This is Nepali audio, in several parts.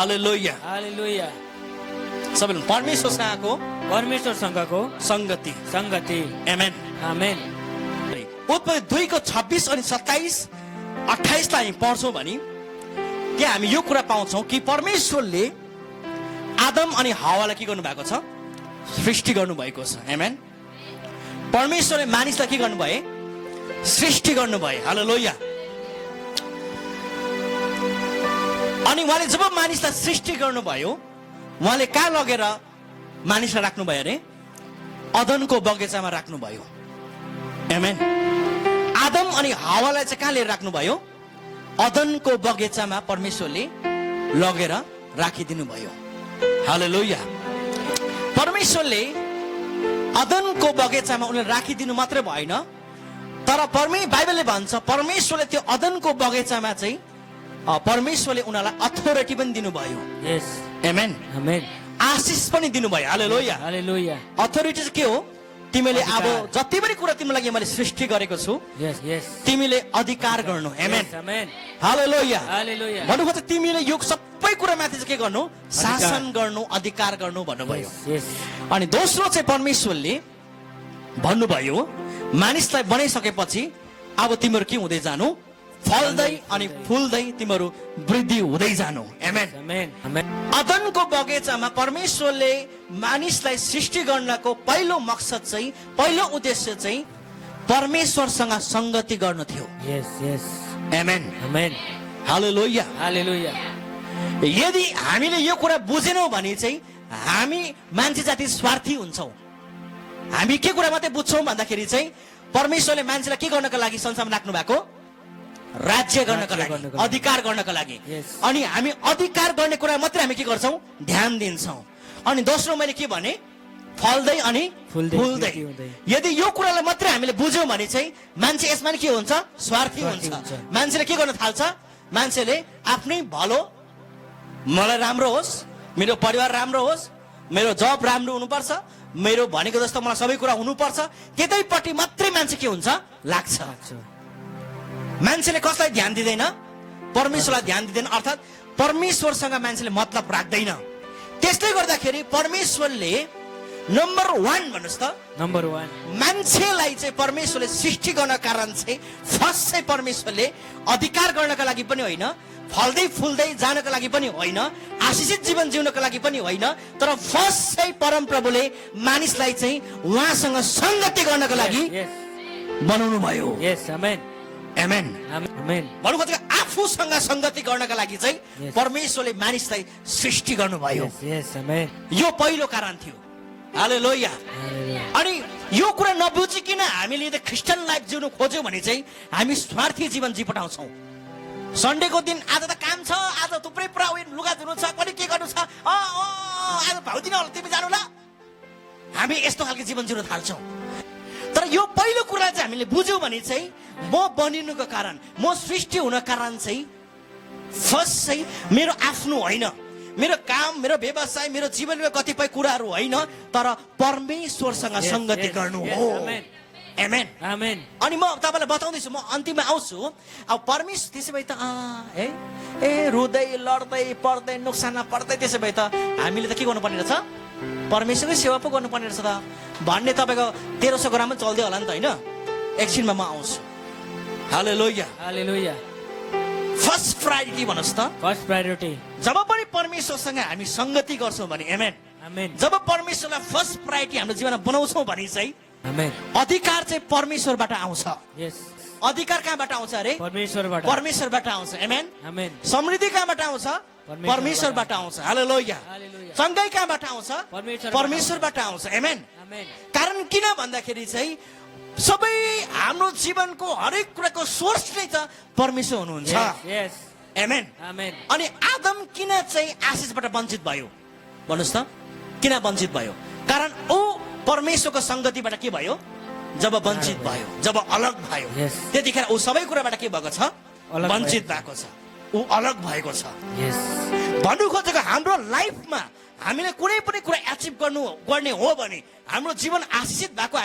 हालेलुया हालेलुया। सबैले परमेश्वरसँगको परमेश्वरसँगको संगति संगति। आमेन आमेन। उत्पत्ति 2 को 26 अनि 27 28 लाई पढ्छौँ भने त्यहाँ हामी यो कुरा पाउँछौँ कि परमेश्वरले आदम अनि हावालाई के गर्नु भएको छ? सृष्टि गर्नु भएको छ। आमेन। परमेश्वरले मानिसलाई के गर्नु भए? सृष्टि गर्नु भए। हालेलुया। अनि उहाँले जब मानिसलाई सृष्टि गर्नुभयो उहाँले कहाँ लगेर मानिसलाई राख्नु भयो अरे? अदनको बगैँचामा राख्नुभयो। आमेन। आदम अनि हावालाई चाहिँ कहाँ लिएर राख्नुभयो? अदनको बगैँचामा परमेश्वरले लगेर राखिदिनु भयो। हालेलुया। परमेश्वरले अदनको बगैँचामा उनीलाई राखिदिनु मात्रै भएन, तर बाइबलले भन्छ परमेश्वरले त्यो अदनको बगैँचामा चाहिँ परमेश्वरले उनीहरूलाई अथोरिटी पनि दिनुभयो। यस। आमेन। आमेन। आशिष पनि दिनुभयो। हालेलुया। हालेलुया। अथोरिटी चाहिँ के हो? तिमीले अब जति पनि कुरा तिम्रो लागि मैले सृष्टि गरेको छु, यस यस, तिमीले अधिकार गर्नु। आमेन। आमेन। हालेलुया। हालेलुया। भन्नुको चाहिँ तिमीले यो सबै कुरा माथि चाहिँ के गर्नु? शासन गर्नु, अधिकार गर्नु भन्नुभयो। यस। अनि दोस्रो चाहिँ परमेश्वरले भन्नुभयो मानिसलाई बनाइसकेपछि अब तिमीहरू के हुँदै जानु? फल्दै अनि फुल्दै तिमीहरू वृद्धि हुँदै जानु। आमेन। आमेन। आमेन। अदनको बगैँचामा परमेश्वरले मानिसलाई सृष्टि गर्नको पहिलो मकसद चाहिँ, पहिलो उद्देश्य चाहिँ परमेश्वरसँग संगति गर्नु थियो। यस यस। आमेन। आमेन। हालेलुया। हालेलुया। यदि हामीले यो कुरा बुझेनौँ भने चाहिँ हामी मान्छे जाति स्वार्थी हुन्छौँ। हामी के कुरा मात्रै बुझ्छौँ भन्दाखेरि चाहिँ परमेश्वरले मान्छेलाई के गर्नको लागि संसारमा राख्नु भएको? राज्य गर्नको लागि, अधिकार गर्नको लागि। अनि हामी अधिकार गर्ने कुरा मात्रै हामी के गर्छौँ? ध्यान दिन्छौँ। अनि दोस्रो मैले के भने? फल्दै अनि फुल्दै। यदि यो कुरालाई मात्रै हामीले बुझ्यौँ भने चाहिँ मान्छे यसमा के हुन्छ? स्वार्थी हुन्छ। मान्छेले के गर्न थाल्छ? मान्छेले आफ्नै भलो, मलाई राम्रो होस्, मेरो परिवार राम्रो होस्, मेरो जब राम्रो हुनुपर्छ, मेरो भनेको जस्तो मलाई सबै कुरा हुनुपर्छ, त्यतैपट्टि मात्रै मान्छे के हुन्छ? लाग्छ। मान्छेले कसलाई ध्यान दिँदैन? परमेश्वरलाई ध्यान दिँदैन। अर्थात् परमेश्वरसँग मान्छेले मतलब राख्दैन। त्यसले गर्दाखेरि परमेश्वरले नम्बर 1 भन्नुहोस् त, नम्बर 1 मान्छेलाई चाहिँ परमेश्वरले सृष्टि गर्न कारण चाहिँ फर्स्ट चाहिँ परमेश्वरले अधिकार गर्नका लागि पनि होइन, फल्दै फुल्दै जानको लागि पनि होइन, आशिषित जीवन जिउनको लागि पनि होइन, तर फर्स्ट चाहिँ परमप्रभुले मानिसलाई चाहिँ उहाँसँग संगति गर्नको लागि बनाउनु भयो। यस। आमेन। आमेन। आमेन। भन्नुको आफूसँग संगति गर्नका लागि चाहिँ परमेश्वरले मानिसलाई सृष्टि गर्नुभयो। यस। आमेन। यो पहिलो कारण थियो। हालेलुया। अनि यो कुरा नबुझिकन हामीले यदि क्रिस्चियन लाइफ जिउनु खोज्यौँ भने चाहिँ हामी स्वार्थी जीवन जिपठाउँछौँ। सन्डेको दिन आज त काम छ, आज थुप्रै पुरा लुगा धुनु छ, कति के गर्नु छ, आज भाउदिन होला, तिमी जानु ल, हामी यस्तो खालको जीवन जिउन थाल्छौँ। तर यो पहिलो कुरा चाहिँ हामीले बुझ्यौँ भने चाहिँ म बनिनुको कारण, म सृष्टि हुन कारण चाहिँ फर्स्ट चाहिँ मेरो आफ्नो होइन, मेरो काम, मेरो व्यवसाय, मेरो जीवनमा कतिपय कुराहरू होइन, तर परमेश्वरसँग संगति गर्नु हो। आमेन। आमेन। अनि म तपाईँलाई बताउँदैछु, म अन्तिममा आउँछु। अब परमेश्वर त्यसै भए त रुँदै लड्दै पढ्दै नोक्सानमा पर्दै त्यसै भए त हामीले त के गर्नुपर्ने रहेछ? परमेश्वरकै सेवा पो गर्नुपर्ने रहेछ त भन्ने तपाईँको 1300 ग्राम पनि चल्दै होला नि त, होइन? एकछिनमा म आउँछु। हालेलुया। हालेलुया। फर्स्ट प्रायोरिटी भन्नुहोस् त। First priority. जब पनि परमेश्वरसँग हामी संगति गर्छौँ भने, आमेन, आमेन, जब परमेश्वरलाई फर्स्ट प्रायोरिटी हाम्रो जीवनमा बनाउँछौँ भने चाहिँ आमेन, अधिकार चाहिँ परमेश्वरबाट आउँछ। यस। अधिकार कहाँबाट आउँछ अरे? परमेश्वरबाट। परमेश्वरबाट आउँछ। आमेन। आमेन। समृद्धि कहाँबाट आउँछ? परमेश्वरबाट आउँछ। हालेलुया। सँगै कहाँबाट आउँछ? परमेश्वरबाट आउँछ। आमेन। आमेन। कारण किन भन्दाखेरि चाहिँ सबै हाम्रो जीवनको हरेक कुराको सोर्स नै त परमेश्वर हुनुहुन्छ। यस। आमेन। आमेन। अनि आदम किन चाहिँ आशिषबाट वञ्चित भयो भन्नुहोस् त? किन वञ्चित भयो? कारण ऊ परमेश्वरको संगतिबाट के भयो? जब वञ्चित भयो, जब अलग भयो, त्यतिखेर ऊ सबै कुराबाट के भएको छ? वञ्चित भएको छ, ऊ अलग भएको छ। यस। भन्नु खोजेको हाम्रो लाइफमा हामीले कुनै पनि कुरा एचिभ गर्ने हो भने हाम्रो जीवन आशिषित भएको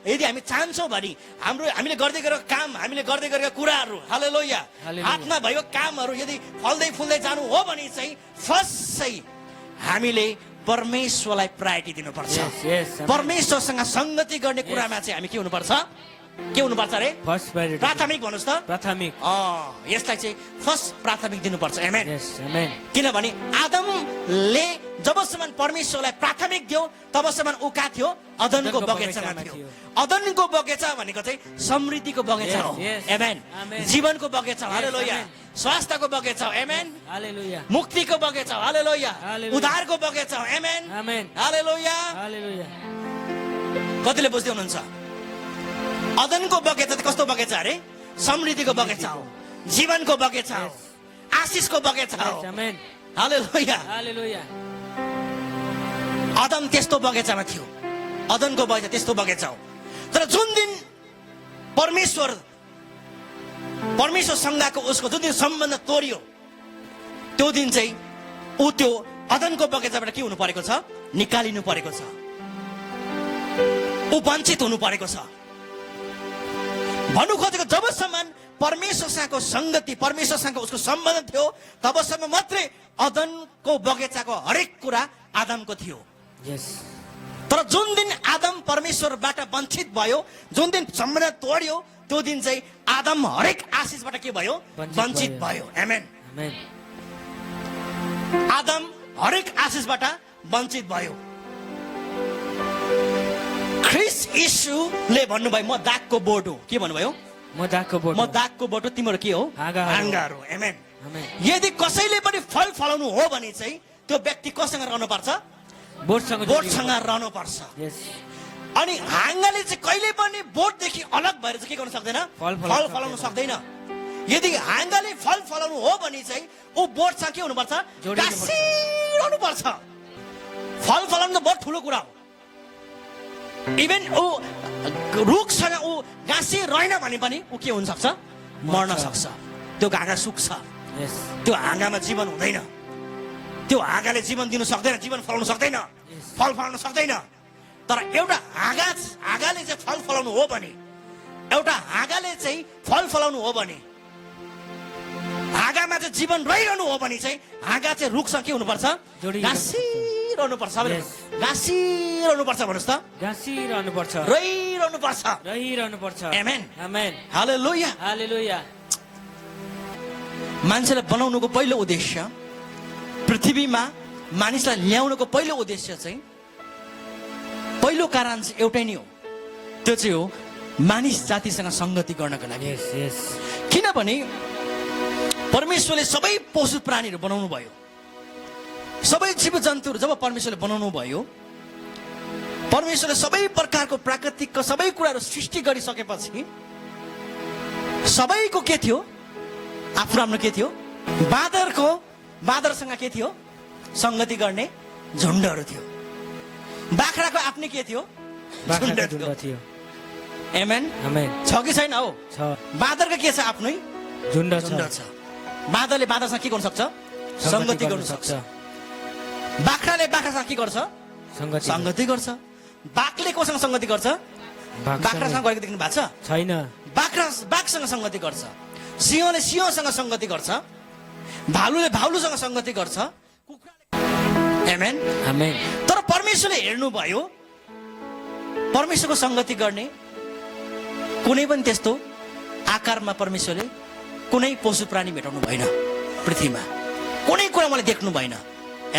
यदि हामी चाहन्छौँ भने हामीले गर्दै गरेको काम हामीले गर्दै गरेका कुराहरू हालेलुया हालेलुया। हातमा भएको कामहरू यदि फल्दै फुल्दै जानु हो भने चाहिँ फर्स्ट चाहिँ हामीले परमेश्वरलाई प्रायोरिटी दिनुपर्छ Yes, yes, amen. परमेश्वरसँग संगति गर्ने कुरामा चाहिँ हामी के हुनुपर्छ अरे फर्स्ट प्रायोरिटी प्राथमिक भन्नुहोस् त प्राथमिक यसलाई चाहिँ फर्स्ट प्राथमिक दिनुपर्छ आमेन यस आमेन किनभने आदमले जबसम्म परमेश्वरलाई प्राथमिक दियो तबसम्म ऊ कहाँ थियो अदनको बगैँचामा थियो अदनको बगैँचा भनेको चाहिँ समृद्धिको बगैँचा हो Yes, yes. आमेन Amen. जीवनको बगैँचा हो Yes, हालेलुया amen. स्वास्थ्यको बगैँचा हो आमेन हालेलुया मुक्तिको बगैँचा हो हालेलुया Hallelujah. उद्धारको बगैँचा हो आमेन आमेन हालेलुया हालेलुया कतिले बुझ्दै हुनुहुन्छ अदनको बगैँचा कस्तो बगैँचा अरे समृद्धिको बगैँचा हो जीवनको बगैँचा हो आशिषको बगैँचा हो यस आमेन हालेलुया हालेलुया अदम त्यस्तो बगैँचामा थियो अदनको बगैँचा त्यस्तो बगैँचा हो तर जुन दिन परमेश्वरसँगको उसको जुन दिन सम्बन्ध तोडियो त्यो दिन चाहिँ ऊ त्यो अदनको बगैँचाबाट के हुनु परेको छ निकालिनु परेको छ ऊ वञ्चित हुनु परेको छ भन्नु खोजेको जबसम्म परमेश्वरसँगको संगति परमेश्वरसँग उसको सम्बन्ध थियो तबसम्म मात्रै अदनको बगैँचाको हरेक कुरा आदमको थियो यस तर जुन दिन आदम परमेश्वरबाट वञ्चित भयो जुन दिन सम्बन्ध तोड्यो त्यो दिन चाहिँ आदम हरेक आशिषबाट के भयो वञ्चित भयो आमेन आमेन आदम हरेक आशिषबाट वञ्चित भयो ख्रिस्ट यीशुले भन्नुभयो म दागको बोट हो के भन्नुभयो म दागको बोट म दागको बोट हो तिम्रो के हो हाँगाहरू आमेन आमेन यदि कसैले पनि फल फलाउनु हो भने चाहिँ त्यो व्यक्ति कसँग रहनु पर्छ बोटसँग बोटसँग रहनु पर्छ यस अनि हाँगाले चाहिँ कहिले पनि बोटदेखि अलग भएर चाहिँ के गर्न सक्दैन फल फल फलाउन सक्दैन यदि हाँगाले फल फलाउनु हो भने चाहिँ ऊ बोटसँग के हुनुपर्छ गाँसिरहनु पर्छ फल फलाउनु त बहुत ठुलो कुरा हो इभन ऊ रुखसँग ऊ गाँसी रहेन भने पनि ऊ के हुन सक्छ मर्न सक्छ त्यो हाँगा सुक्छ यस त्यो हाँगामा जीवन हुँदैन त्यो हाँगाले जीवन दिनु सक्दैन जीवन फलाउनु सक्दैन फल फलाउनु सक्दैन तर एउटा हाँगाले चाहिँ फल फलाउनु हो भने एउटा हाँगाले चाहिँ फल फलाउनु हो भने हाँगामा चाहिँ जीवन रहिरहनु हो भने चाहिँ हाँगा चाहिँ रुखसँग के हुनुपर्छ गाँसिरहनु पर्छ गाँसिरहनु पर्छ भन्नुहोस् त गाँसिरहनु पर्छ रहिरहनु पर्छ रहिरहनु पर्छ आमेन आमेन हालेलुया हालेलुया मान्छेलाई बनाउनुको पहिलो उद्देश्य पृथ्वीमा मानिसलाई ल्याउनुको पहिलो उद्देश्य चाहिँ पहिलो कारण चाहिँ एउटै नै हो त्यो चाहिँ हो मानिस जातिसँग संगति गर्नको लागि यस यस किनभने परमेश्वरले सबै पशु प्राणीहरू बनाउनु भयो सबै जीव जन्तुहरू जब परमेश्वरले बनाउनु भयो परमेश्वरले सबै प्रकारको प्राकृतिकको सबै कुराहरू सृष्टि गरिसकेपछि सबैको के थियो आफ्नो आफ्नो के थियो बाँदरसँग के थियो संगति गर्ने झुण्डहरू थियो बाख्राको आफ्नै के थियो झुण्ड थियो आमेन आमेन छ कि छैन हो छ बाँदरको के छ आफ्नै झुण्ड झुण्ड छ बाँदरले बाँदरसँग के गर्न सक्छ संगति गर्न सक्छ बाख्राले बाख्रासँग के गर्छ संगति गर्छ बाघले कोसँग संगति गर्छ बाख्रासँग गरेको देख्नु भएको छ छैन बाघसँग संगति गर्छ सिंहले सिंहसँग संगति गर्छ भालुले भालुसँग संगति गर्छ कुखुराले आमेन आमेन तर परमेश्वरले हेर्नुभयो परमेश्वरको संगति गर्ने कुनै पनि त्यस्तो आकारमा परमेश्वरले कुनै पशु प्राणी भेटाउनु भएन पृथ्वीमा कुनै कुरा मलाई देख्नु भएन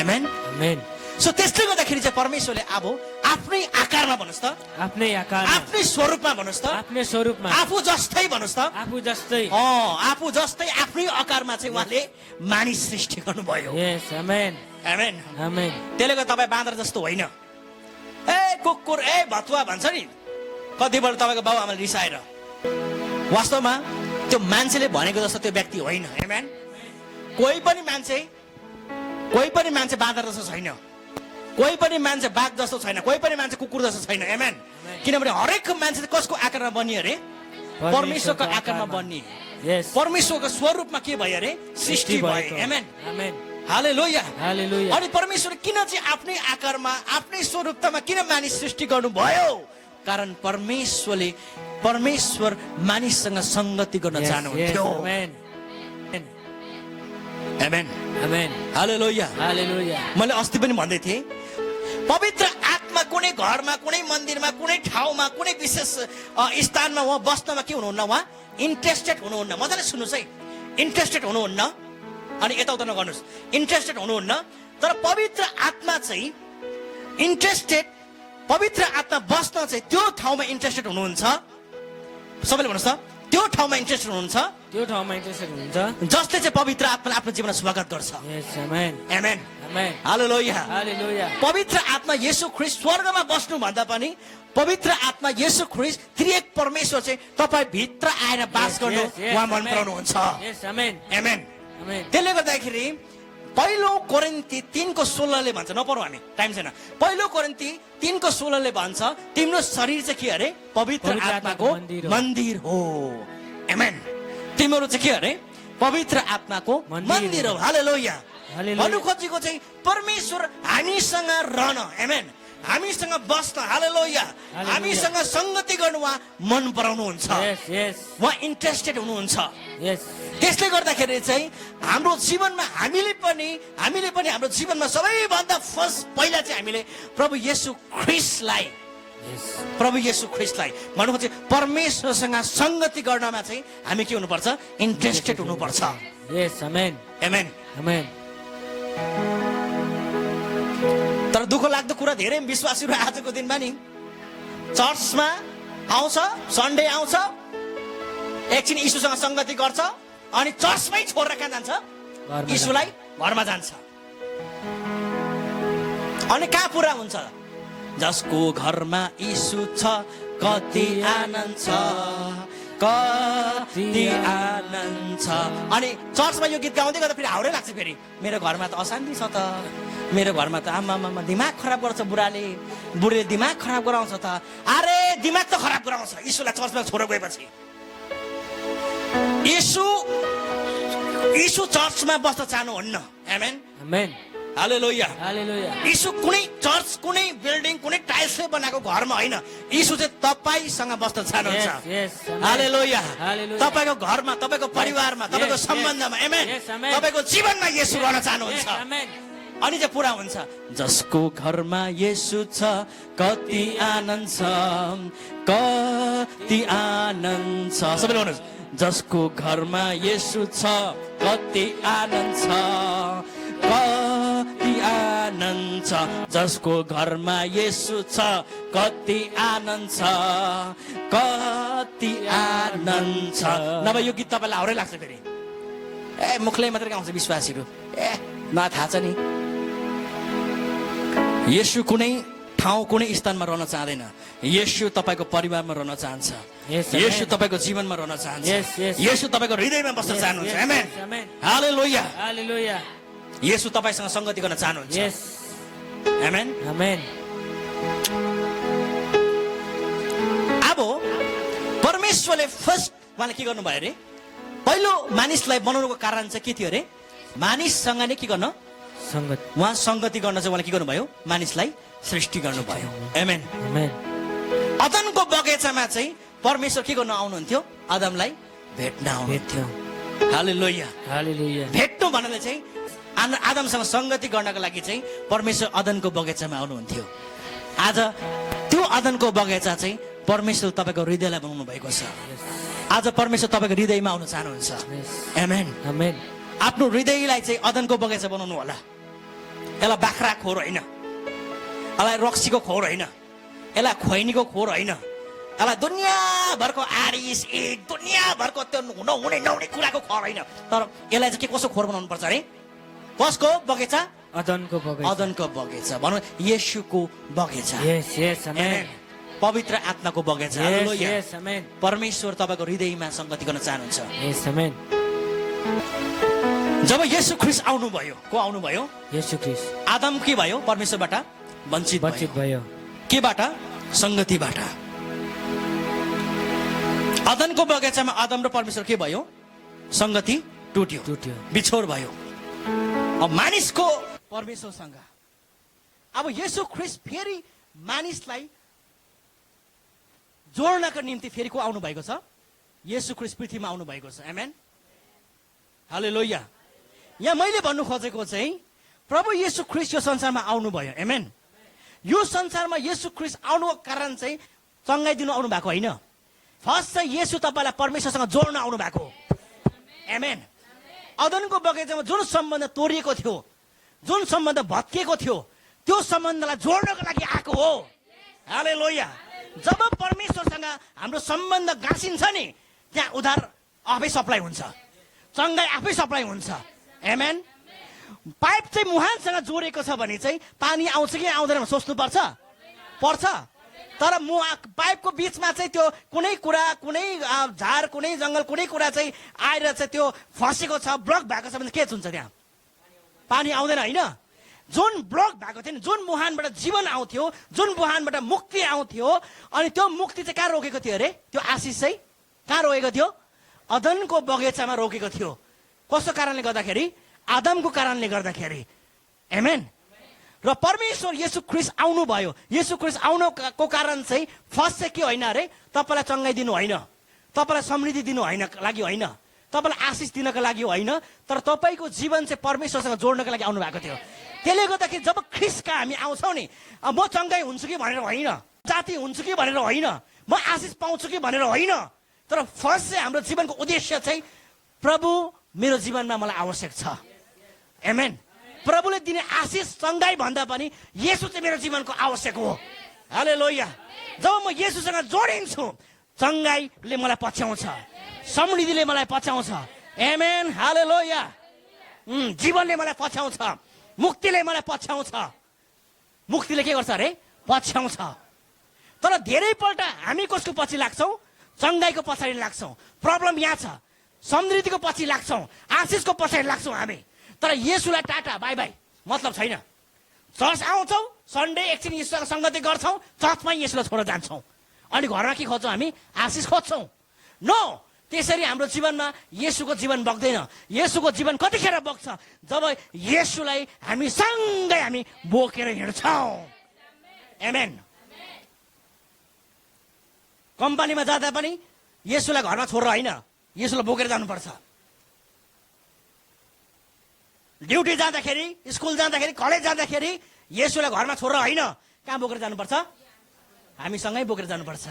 आमेन आमेन सो त्यसले गर्दाखेरि चाहिँ परमेश्वरले अब आफ्नै आकारमा भन्नुहोस् त आफ्नै आकार आफ्नै स्वरूपमा भन्नुहोस् त आफ्नै स्वरूपमा आफू जस्तै भन्नुहोस् त आफू जस्तै आफू जस्तै आफ्नै आकारमा चाहिँ उहाँले मानिस सृष्टि गर्नुभयो यस आमेन आमेन आमेन त्यसले गर्दा तपाईँ बाँदर जस्तो होइन ए कुकुर ए भतुवा भन्छ नि कतिपल्ट तपाईँको बाउ आमाले रिसाएर वास्तवमा त्यो मान्छेले भनेको जस्तो त्यो व्यक्ति होइन आमेन कोही पनि मान्छे बाँदर जस्तो छैन कोही पनि मान्छे बाघ जस्तो छैन कोही पनि मान्छे कुकुर जस्तो छैन आमेन किनभने हरेक मान्छे कसको आकारमा बनियो अरे परमेश्वरको आकारमा बनिए यस परमेश्वरको स्वरूपमा के भयो अरे सृष्टि भयो आमेन आमेन हालेलुया हालेलुया अनि परमेश्वर किन चाहिँ आफ्नै आकारमा आफ्नै स्वरूपतामा किन मानिस सृष्टि गर्नुभयो कारण परमेश्वर मानिससँग संगति गर्न चाहनुहुन्थ्यो आमेन आमेन आमेन हालेलुया हालेलुया मैले अस्ति पनि भन्दै थिएँ पवित्र आत्मा कुनै घरमा कुनै मन्दिरमा कुनै ठाउँमा कुनै विशेष स्थानमा उहाँ बस्नमा के हुनुहुन्न उहाँ इन्ट्रेस्टेड हुनुहुन्न मजाले सुन्नुहोस् है इन्ट्रेस्टेड हुनुहुन्न अनि यताउता नगर्नुहोस् इन्ट्रेस्टेड हुनुहुन्न तर पवित्र आत्मा चाहिँ इन्ट्रेस्टेड पवित्र आत्मा बस्न चाहिँ त्यो ठाउँमा इन्ट्रेस्टेड हुनुहुन्छ सबैले भन्नुहोस् त त्यो ठाउँमा इन्ट्रेस्टेड हुनुहुन्छ त्यो ठाउँमा इन्ट्रेस्टेड हुनुहुन्छ जसले चाहिँ पवित्र आत्माले आफ्नो जीवनमा स्वागत गर्छ यस आमेन आमेन आमेन हालेलुया हालेलुया पवित्र आत्मा येशू ख्रीष्ट स्वर्गमा बस्नु भन्दा पनि पवित्र आत्मा येशू ख्रीष्ट त्रिएक परमेश्वर चाहिँ तपाईँ भित्र आएर बास गर्नु उहाँ मन पराउनुहुन्छ यस आमेन आमेन आमेन त्यसले गर्दाखेरि पहिलो कोरिन्ती 3:16 भन्छ नपढौँ हामी टाइम छैन पहिलो कोरिन्ती 3:16 भन्छ तिम्रो शरीर चाहिँ के अरे पवित्र आत्माको मन्दिर हो आमेन तिम्रो चाहिँ के अरे पवित्र आत्माको मन्दिर हो हालेलुया भन्नु खोजेको चाहिँ परमेश्वर हामीसँग रहन आमेन हामीसँग बस्न हालेलुया हामीसँग संगति गर्नु उहाँ मन पराउनुहुन्छ यस यस उहाँ इन्ट्रेस्टेड हुनुहुन्छ यस त्यसले गर्दाखेरि चाहिँ हाम्रो जीवनमा हामीले पनि हाम्रो जीवनमा सबैभन्दा फर्स्ट पहिला चाहिँ हामीले प्रभु येशू ख्रीष्टलाई भन्नु खोजे परमेश्वरसँग संगति गर्नमा चाहिँ हामी के हुनुपर्छ इन्ट्रेस्टेड हुनुपर्छ यस आमेन आमेन आमेन तर दुःख लाग्दो कुरा धेरै विश्वासीहरू आजको दिनमा नि चर्चमा आउँछ सन्डे आउँछ एकछिन यीशुसँग संगति गर्छ अनि चर्चमै छोडेर कहाँ जान्छ यीशुलाई घरमा जान्छ अनि कहाँ पुरा हुन्छ जसको घरमा यीशु छ कति आनन्द छ कति आनन्द छ अनि चर्चमा यो गीत गाउँदै गर्दा फेरि हाउरै लाग्छ फेरि मेरो घरमा त अशान्ति छ त मेरो घरमा त आमामा दिमाग खराब गर्छ बुढीले दिमाग खराब गराउँछ त अरे दिमाग त खराब गराउँछ यीशुलाई चर्चमा छोडेर गएपछि यीशु चर्चमा बस्न चाहनुहुन्न आमेन आमेन हालेलुया हालेलुया यीशु कुनै चर्च कुनै बिल्डिङ कुनै टाइल्सले बनाएको घरमा होइन यीशु चाहिँ तपाईसँग बस्न चाहनुहुन्छ हालेलुया तपाईको घरमा तपाईको परिवारमा तपाईको सम्बन्धमा आमेन तपाईको जीवनमा येशू रहन चाहनुहुन्छ अनि चाहिँ पुरा हुन्छ जसको घरमा येशू छ कति आनन्द छ कति आनन्द छ सबैले भन्नुहोस् जसको घरमा येशू छ कति आनन्द छ कति आनन्द छ जसको घरमा येशू छ कति आनन्द छ कति आनन्द छ नभए यो गीत तपाईँलाई हाउरै लाग्छ फेरि मुखले मात्रै गाउँछ विश्वासीहरू मलाई थाहा छ नि येशू कुनै ठाउँ कुनै स्थानमा रहन चाहँदैन येशू तपाईँको परिवारमा रहन चाहन्छ येशू तपाईँको जीवनमा रहन चाहन्छ येशू तपाईँको हृदयमा बस्न चाहनुहुन्छ आमेन हालेलुया हालेलुया येशू तपाईसँग संगति गर्न चाहनुहुन्छ यस आमेन आमेन अब परमेश्वरले फर्स्ट उहाँले के गर्नुभयो अरे पहिलो मानिसलाई बनाउनुको कारण चाहिँ के थियो अरे मानिससँग नै के गर्न उहाँ संगति गर्न चाहिँ उहाँले के गर्नुभयो मानिसलाई सृष्टि गर्नुभयो आमेन आमेन अदनको बगैँचामा चाहिँ परमेश्वर के गर्न आउनुहुन्थ्यो आदमलाई भेट्न आउनुहुन्थ्यो हालेलुया हालेलुया भेट्नु भन्नाले चाहिँ आदमसँग संगति गर्नको लागि चाहिँ परमेश्वर अदनको बगैँचामा आउनुहुन्थ्यो आज त्यो अदनको बगैँचा चाहिँ परमेश्वर तपाईँको हृदयलाई बनाउनु भएको छ आज परमेश्वर तपाईँको हृदयमा आउन चाहनुहुन्छ आमेन आमेन आफ्नो हृदयलाई चाहिँ अदनको बगैँचा बनाउनु होला यसलाई बाख्रा खोर होइन यसलाई रक्सीको खोर होइन यसलाई खैनीको खोर होइन यसलाई दुनियाँभरको आरिस एक दुनियाँभरको त्यो नहुने नहुने कुराको खोर होइन तर यसलाई चाहिँ के कसो खोर बनाउनु पर्छ अरे कसको बगैँचा अदनको बगैँचा भनौँ येशूको बगैँचा यस यस आमेन पवित्र आत्माको बगैँचा यस आमेन परमेश्वर तपाईँको हृदयमा संगति गर्न चाहनुहुन्छ यस आमेन जब येशू ख्रीष्ट आउनुभयो को आउनुभयो येशू ख्रीष्ट आदम के भयो परमेश्वरबाट वञ्चित भयो केबाट संगतिबाट अदनको बगैँचामा आदम र परमेश्वर के भयो संगति टुट्यो टुट्यो बिछोड भयो अब मानिसको परमेश्वरसँग अब येशू ख्रीष्ट फेरि मानिसलाई जोड्नको निम्ति फेरि को आउनु भएको छ? येशू ख्रीष्ट पृथ्वीमा आउनु भएको छ। आमेन, हालेलुया। यहाँ मैले भन्नु खोजेको चाहिँ प्रभु येशू ख्रीष्ट यो संसारमा आउनुभयो। आमेन। यो संसारमा येशू ख्रीष्ट आउनुको कारण चाहिँ चङ्गाइदिनु आउनु भएको होइन। फर्स्ट चाहिँ येशू तपाईँलाई परमेश्वरसँग जोड्न आउनु भएको। आमेन। अदनको बगैँचामा जुन सम्बन्ध तोडिएको थियो, जुन सम्बन्ध भत्किएको थियो, त्यो सम्बन्धलाई जोड्नको लागि आएको हो। हालेलुया। जब परमेश्वरसँग हाम्रो सम्बन्ध गाँसिन्छ नि, त्यहाँ उद्धार आफै सप्लाई हुन्छ, चङ्गाई आफै सप्लाई हुन्छ। आमेन। पाइप चाहिँ मुहानसँग जोडेको छ भने चाहिँ पानी आउँछ कि आउँदैन सोच्नुपर्छ पर्छ। तर पाइपको बिचमा चाहिँ त्यो कुनै कुरा, कुनै झार, कुनै जङ्गल, कुनै कुरा चाहिँ आएर चाहिँ त्यो फसेको छ, ब्लक भएको छ भने के हुन्छ? त्यहाँ पानी आउँदैन होइन। जुन ब्लक भएको थियो नि, जुन मुहानबाट जीवन आउँथ्यो, जुन मुहानबाट मुक्ति आउँथ्यो, अनि त्यो मुक्ति चाहिँ कहाँ रोकेको थियो अरे? त्यो आशिष चाहिँ कहाँ रोकेको थियो? अदनको बगैँचामा रोकेको थियो। कस्तो कारणले गर्दाखेरि? आदमको कारणले गर्दाखेरि। आमेन। र परमेश्वर येशू ख्रीष्ट आउनुभयो। येशू ख्रीष्ट आउनुको कारण चाहिँ फर्स्ट चाहिँ के होइन अरे? तपाईँलाई चङ्गाइदिनु होइन, तपाईँलाई समृद्धि दिनु लागि होइन, तपाईँलाई आशिष दिनको लागि होइन, तर तपाईँको जीवन चाहिँ परमेश्वरसँग जोड्नको लागि आउनु भएको थियो। त्यसले गर्दाखेरि जब ख्रीष्टका हामी आउँछौँ नि, म चङ्गाइ हुन्छु कि भनेर होइन, जाति हुन्छु कि भनेर होइन, म आशिष पाउँछु कि भनेर होइन, तर फर्स्ट चाहिँ हाम्रो जीवनको उद्देश्य चाहिँ प्रभु मेरो जीवनमा मलाई आवश्यक छ। आमेन। प्रभुले दिने आशिष चङ्गाई भन्दा पनि येशू चाहिँ मेरो जीवनको आवश्यक हो। हालेलुया। जब म येशूसँग जोडिन्छु, चङ्गाईले मलाई पछ्याउँछ, समृद्धिले मलाई पछ्याउँछ। आमेन, हालेलुया। जीवनले मलाई पछ्याउँछ, मुक्तिले मलाई पछ्याउँछ। मुक्तिले के गर्छ अरे? पछ्याउँछ। तर धेरैपल्ट हामी कसको पछि लाग्छौँ? चङ्गाईको पछाडि लाग्छौँ। प्रब्लम यहाँ छ, समृद्धिको पछि लाग्छौँ, आशिषको पछाडि लाग्छौँ हामी। तर येशूलाई टाटा बाई बाई मतलब छैन। चर्च आउँछौँ, सन्डे एकछिन येशूसँग सङ्गति गर्छौँ, चर्चमै येशूलाई छोडेर जान्छौँ, अनि घरमा के खोज्छौँ हामी? आशिष खोज्छौँ। नो, त्यसरी हाम्रो जीवनमा येशूको जीवन बग्दैन। येशूको जीवन कतिखेर बग्छ? जब येशूलाई हामी सँगै हामी बोकेर हिँड्छौँ। आमेन। कम्पनीमा जाँदा पनि येशूलाई घरमा छोडेर होइन, येशूलाई बोकेर जानुपर्छ। ड्युटी जाँदाखेरि, स्कुल जाँदाखेरि, कलेज जाँदाखेरि येशूलाई घरमा छोडेर होइन, कहाँ बोकेर जानुपर्छ? हामीसँगै बोकेर जानुपर्छ।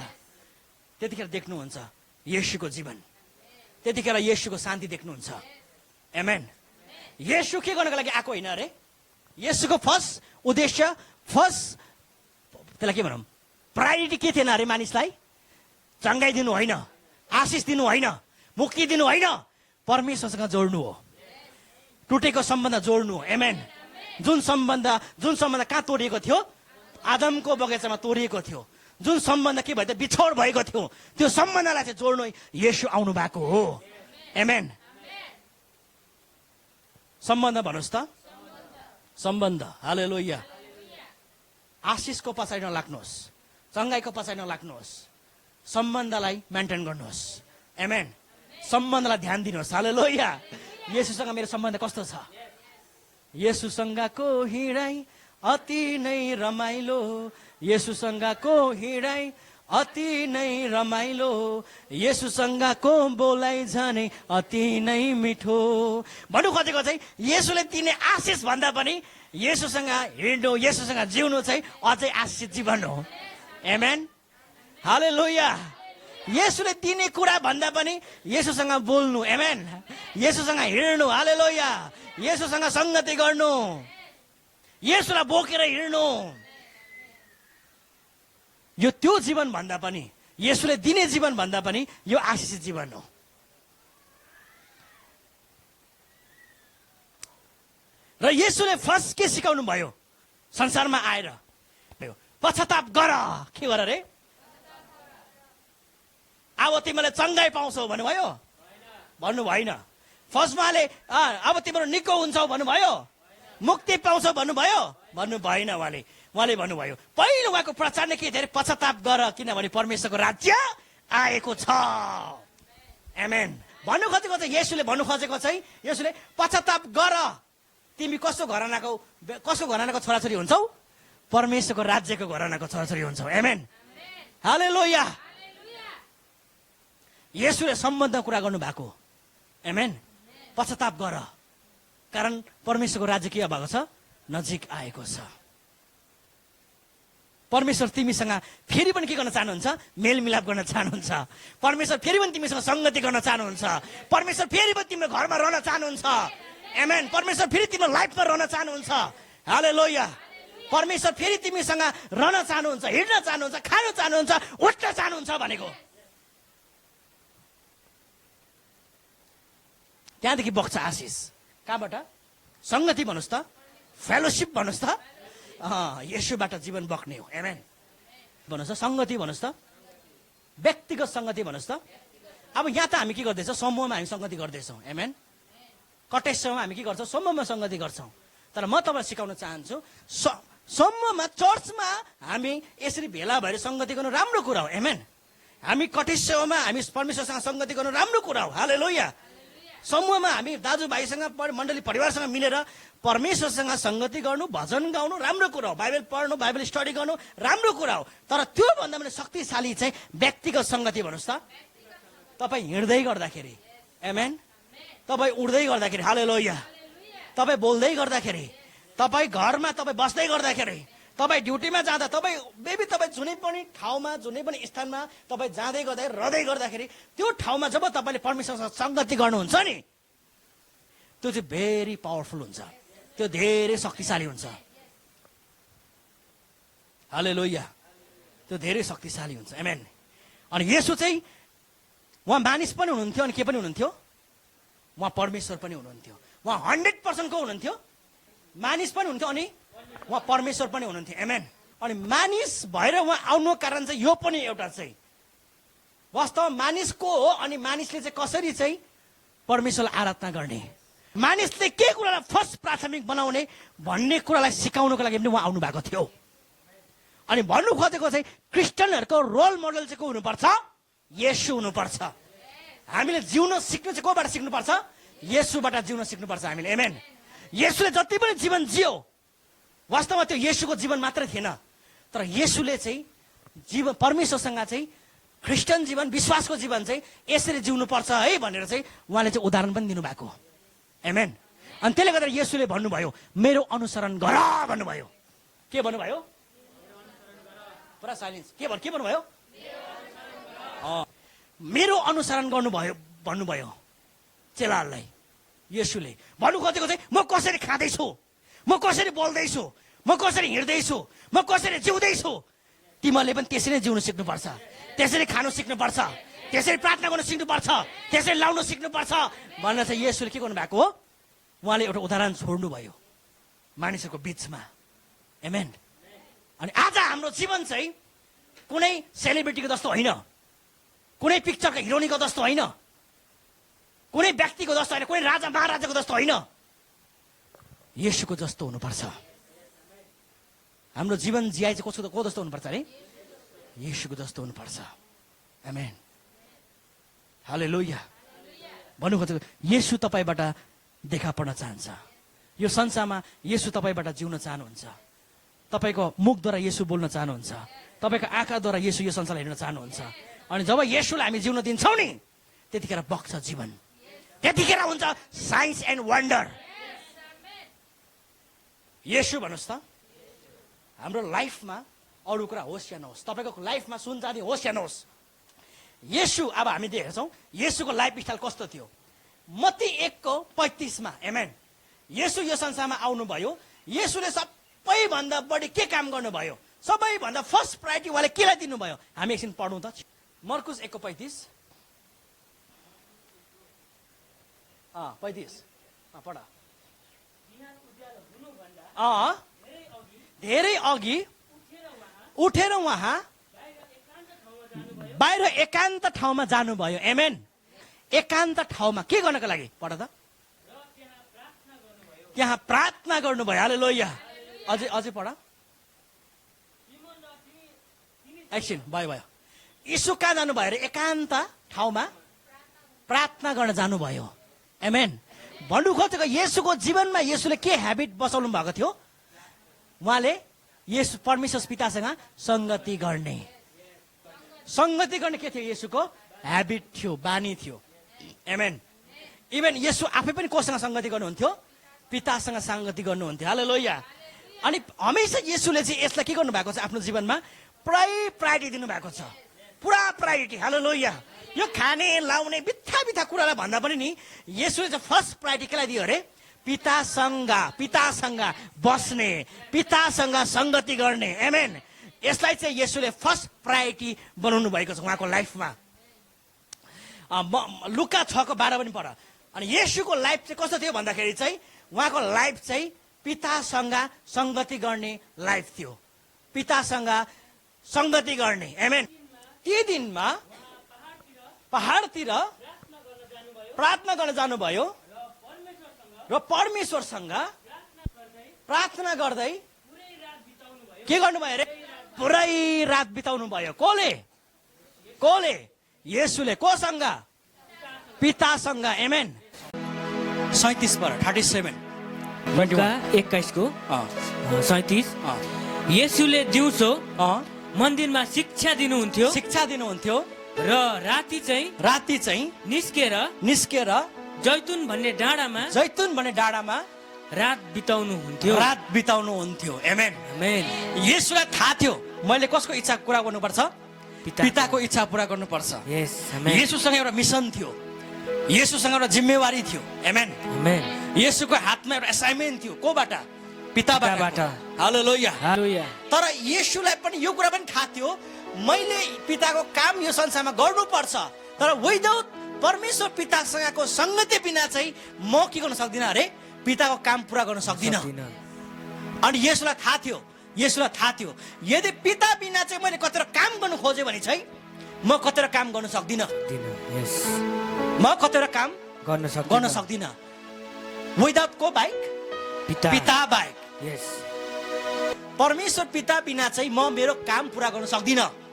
त्यतिखेर देख्नुहुन्छ येशूको जीवन, त्यतिखेर येशूको शान्ति देख्नुहुन्छ। आमेन। येशू के गर्नको लागि आएको होइन अरे? येशूको फर्स्ट उद्देश्य, फर्स्ट त्यसलाई के भनौँ, प्रायोरिटी के थिएन अरे? मानिसलाई चङ्गाइ दिनु होइन, आशिष दिनु होइन, मुक्ति दिनु होइन, परमेश्वरसँग जोड्नु हो। टुटेको सम्बन्ध जोड्नु। आमेन। जुन सम्बन्ध कहाँ तोडिएको थियो? आदमको बगैँचामा तोडिएको थियो। जुन सम्बन्ध के भयो त? बिछोड भएको थियो। त्यो सम्बन्धलाई चाहिँ जोड्नु येशू आउनु भएको हो। आमेन। सम्बन्ध भन्नुहोस् त, सम्बन्ध। हालेलुया। आशिषको पछाडि नलाग्नुहोस्, चङ्गाईको पछाडि नलाग्नुहोस्, सम्बन्धलाई मेन्टेन गर्नुहोस्। आमेन। सम्बन्धलाई ध्यान दिनुहोस्। हालेलुया। येशूसँग मेरो सम्बन्ध कस्तो छ? येशूसँगको हिँडाइ अति नै रमाइलो, येशूसँगको हिँडाइ अति नै रमाइलो, येशूसँगको बोलाइ झनै अति नै मिठो। भन्नु खोजेको चाहिँ येशूले दिने आशिष भन्दा पनि येशूसँग हिँड्नु, येशूसँग जिउनु चाहिँ अझै आशिष जीवन हो। आमेन, हालेलुया। येशूले दिने कुरा भन्दा पनि येशूसँग बोल्नु, आमेन, येशूसँग हिँड्नु, हालेलुया, येशूसँग संगति गर्नु, येशूलाई बोकेर हिँड्नु, यो त्यो जीवन भन्दा पनि, येशूले दिने जीवन भन्दा पनि यो आशिषित जीवन हो। र येशूले फर्स्ट के सिकाउनु भयो संसारमा आएर? पश्चाताप गर। के गर रे? अब तिमीले चङ्गाई पाउँछौ भन्नुभयो? भन्नु भएन। फर्स्टमा अब तिम्रो निको हुन्छौ भन्नुभयो? मुक्ति पाउँछौ भन्नुभयो? भन्नु भएन। उहाँले भन्नुभयो पहिलो उहाँको प्रचार नै के थियो? पश्चाताप गर, किनभने परमेश्वरको राज्य आएको छ। आमेन। भन्नु खोजेको चाहिँ येशूले भन्नु खोजेको चाहिँ येशूले पश्चाताप गर। तिमी कसो घरानाको छोराछोरी हुन्छौ? परमेश्वरको राज्यको घरानाको छोराछोरी हुन्छौ। आमेन, हालेलुया। येशूले सम्बन्ध कुरा गर्नु भएको। आमेन, पश्चाताप गर, कारण परमेश्वरको राज्य के भएको छ? नजिक आएको छ। परमेश्वर तिमीसँग फेरि पनि के गर्न चाहनुहुन्छ? मेलमिलाप गर्न चाहनुहुन्छ। परमेश्वर फेरि पनि तिमीसँग संगति गर्न चाहनुहुन्छ। परमेश्वर फेरि पनि तिम्रो घरमा रहन चाहनुहुन्छ। आमेन, परमेश्वर फेरि तिम्रो लाइफमा रहन चाहनुहुन्छ। हालेलुया। परमेश्वर फेरि तिमीसँग रहन चाहनुहुन्छ, हिँड्न चाहनुहुन्छ, खान चाहनुहुन्छ, उठ्न चाहनुहुन्छ भनेको। त्यहाँदेखि बग्छ आशिष। कहाँबाट? संगति भन्नुहोस् त, फेलोशिप भन्नुहोस् त। येशूबाट जीवन बग्ने हो। आमेन, भन्नुहोस् त, संगति भन्नुहोस् त, व्यक्तिगत संगति भन्नुहोस् त। अब यहाँ त हामी के गर्दैछौँ? समूहमा हामी संगति गर्दैछौँ। आमेन, कटेसमा हामी के गर्छौँ? समूहमा संगति गर्छौँ। तर म तपाईँलाई सिकाउन चाहन्छु, समूहमा, चर्चमा हामी यसरी भेला भएर संगति गर्नु राम्रो कुरा हो। आमेन, हामी कटेसमा हामी परमेश्वरसँग संगति गर्नु राम्रो कुरा हो। हालेलुया। समूहमा हामी दाजुभाइसँग, मण्डली परिवारसँग मिलेर परमेश्वरसँग संगति गर्नु, भजन गाउनु राम्रो कुरा हो। बाइबल पढ्नु, बाइबल स्टडी गर्नु राम्रो कुरा हो। तर त्योभन्दा पनि शक्तिशाली चाहिँ व्यक्तिगत संगति भन्नुहोस् त। तपाईँ हिँड्दै गर्दाखेरि, आमेन, तपाईँ उड्दै गर्दाखेरि, हालेलुया, तपाईँ बोल्दै गर्दाखेरि, तपाईँ घरमा तपाईँ बस्दै गर्दाखेरि, तपाईँ ड्युटीमा जाँदा, तपाईँ जुनै पनि ठाउँमा, जुनै पनि स्थानमा तपाईँ जाँदै गर्दाखेरि, रहँदै गर्दाखेरि, त्यो ठाउँमा जब तपाईँले परमेश्वरसँग संगति गर्नुहुन्छ नि, त्यो चाहिँ भेरी पावरफुल हुन्छ, त्यो धेरै शक्तिशाली हुन्छ। हालेलुया, त्यो धेरै शक्तिशाली हुन्छ। आमेन। अनि येशू चाहिँ उहाँ मानिस पनि हुनुहुन्थ्यो, अनि के पनि हुनुहुन्थ्यो? उहाँ परमेश्वर पनि हुनुहुन्थ्यो। उहाँ 100% को हुनुहुन्थ्यो? मानिस पनि हुनुहुन्थ्यो अनि उहाँ परमेश्वर पनि हुनुहुन्थ्यो। आमेन। अनि मानिस भएर उहाँ आउनुको कारण चाहिँ यो पनि एउटा चाहिँ वास्तवमा मानिस को हो, अनि मानिसले चाहिँ कसरी चाहिँ परमेश्वरलाई आराधना गर्ने, मानिसले के कुरालाई फर्स्ट प्राथमिक बनाउने भन्ने कुरालाई सिकाउनको लागि पनि उहाँ आउनु भएको थियो। अनि भन्नु खोजेको चाहिँ क्रिस्चियनहरूको रोल मोडल चाहिँ को हुनुपर्छ? येशू हुनुपर्छ। हामीले जिउन सिक्नु चाहिँ कोबाट सिक्नुपर्छ? येशूबाट जिउन सिक्नुपर्छ हामीले। आमेन। येशूले जति पनि जीवन जियो, वास्तवमा त्यो येशूको जीवन मात्रै थिएन, तर येशूले चाहिँ जीवन परमेश्वरसँग चाहिँ ख्रिस्टियन जीवन, विश्वासको जीवन चाहिँ यसरी जिउनुपर्छ है भनेर चाहिँ उहाँले चाहिँ उदाहरण पनि दिनुभएको। आमेन। अनि त्यसले गर्दा येशूले भन्नुभयो, मेरो अनुसरण गर भन्नुभयो। के भन्नुभयो? पुरा साइलेन्स। के भन्नुभयो? मेरो अनुसरण गर्नुभयो भन्नुभयो चेलाहरूलाई। येशूले भन्नु खोजेको चाहिँ म कसरी खाँदैछु, म कसरी बोल्दैछु, म कसरी हिँड्दैछु, म कसरी जिउँदैछु, तिमीहरूले पनि त्यसरी नै जिउनु सिक्नुपर्छ, त्यसरी खानु सिक्नुपर्छ, त्यसरी प्रार्थना गर्न सिक्नुपर्छ, त्यसरी लाउन सिक्नुपर्छ भनेर चाहिँ येशूले के गर्नुभएको हो? उहाँले एउटा उदाहरण छोड्नुभयो मानिसहरूको बिचमा। आमेन। अनि आज हाम्रो जीवन चाहिँ कुनै सेलिब्रिटीको जस्तो होइन, कुनै पिक्चरको हिरोनीको जस्तो होइन, कुनै व्यक्तिको जस्तो होइन, कुनै राजा महाराजाको जस्तो होइन, येशूको जस्तो हुनुपर्छ। हाम्रो जीवन जियाइ चाहिँ को जस्तो हुनुपर्छ अरे? येशूको जस्तो हुनुपर्छ। आमेन, हालेलुया। भन्नु खोजेको येशू तपाईँबाट देखा पर्न चाहन्छ। यो संसारमा येशू तपाईँबाट जिउन चाहनुहुन्छ। तपाईँको मुखद्वारा येशू बोल्न चाहनुहुन्छ, तपाईँको आँखाद्वारा येशू यो संसारलाई हेर्न चाहनुहुन्छ। अनि जब येशूलाई हामी जिउन दिन्छौँ नि, त्यतिखेर बग्छ जीवन, त्यतिखेर हुन्छ साइन्स एन्ड वन्डर। येशू भन्नुहोस् त। हाम्रो लाइफमा अरू कुरा होस् या नहोस्, तपाईँको लाइफमा सुन चाँदी होस् या नहोस्, येशू अब हामी देखेछौँ येशूको लाइफ स्टाइल कस्तो थियो। मत्ती 1:35 आमेन, येशू यो संसारमा आउनुभयो। येशूले सबैभन्दा बढी के काम गर्नुभयो? सबैभन्दा फर्स्ट प्रायोरिटी उहाँले केलाई दिनुभयो? हामी एकछिन पढौँ त। मर्कुस 1:35। 35 पढ। धेरै अघि उठेर उहाँ बाहिर एकान्त ठाउँमा जानुभयो। आमेन। एकान्त ठाउँमा के गर्नको लागि? पढ त। त्यहाँ प्रार्थना गर्नुभयो। हालेलुया। अझै पढ। एकछिन भयो। यीशु कहाँ जानुभयो अरे? एकान्त ठाउँमा प्रार्थना गर्न जानुभयो। आमेन। भन्नु खोजेको येशूको जीवनमा येशूले के ह्याबिट बसाउनु भएको थियो? उहाँले येशू परमेश्वर पितासँग संगति गर्ने के थियो? येशूको ह्याबिट थियो, बानी थियो। आमेन। इभन येशू आफै पनि कोसँग संगति गर्नुहुन्थ्यो? पितासँग संगति गर्नुहुन्थ्यो। हालेलुया। अनि हमेशा येशूले चाहिँ यसलाई के गर्नु भएको छ? आफ्नो जीवनमा प्रायोरिटी दिनु भएको छ, पुरा प्रायोरिटी। हालेलुया। यो खाने लाउने बित्था कुरालाई भन्दा पनि नि येशूले चाहिँ फर्स्ट प्रायोरिटी केलाई दियो अरे? पितासँग बस्ने, पितासँग संगति गर्ने। आमेन। यसलाई चाहिँ येशूले फर्स्ट प्रायोरिटी बनाउनु भएको छ उहाँको लाइफमा। लुका 6:12 पनि पढ। अनि येशूको लाइफ चाहिँ कस्तो थियो भन्दाखेरि चाहिँ उहाँको लाइफ चाहिँ पितासँग संगति गर्ने लाइफ थियो, पितासँग संगति गर्ने। आमेन। ती दिनमा पहाडतिर प्रार्थना गर्न जानुभयो र परमेश्वरसँग प्रार्थना गर्दै के गर्नुभयो अरे? पुरै रात बिताउनु भयो। कोले? येशूले। कोसँग? पितासँग। आमेन। 37 पर 37 लुका 21:37 येशूले दिउँसो मन्दिरमा शिक्षा दिनुहुन्थ्यो र राति चाहिँ निस्केर जैतुन भन्ने डाँडामा रात बिताउनुहुन्थ्यो। आमेन। येशूलाई थाहा थियो मैले कसको इच्छा पूरा गर्नुपर्छ? पिताको इच्छा पूरा गर्नुपर्छ। येशूसँग एउटा मिसन थियो, येशूसँग एउटा जिम्मेवारी थियो। आमेन। येशूको हातमा एउटा असाइनमेन्ट थियो। कोबाट? पिताबाट। हालेलुया। तर येशूलाई पनि यो कुरा पनि थाहा थियो मैले पिताको काम यो संसारमा गर्नुपर्छ, तर विदाउट परमेश्वर पितासँगको संगति बिना चाहिँ म के गर्न सक्दिनँ अरे? पिताको काम पुरा गर्न सक्दिनँ। अनि येशूलाई थाहा थियो यदि पिता बिना चाहिँ मैले कतिवटा काम गर्नु खोजेँ भने चाहिँ म कतिवटा काम गर्न सक्दिनँ। गर्न सक्दिनँ विदाउट को बाइक? पिता बाइक। परमेश्वर पिता बिना चाहिँ म मेरो काम पुरा गर्न सक्दिनँ।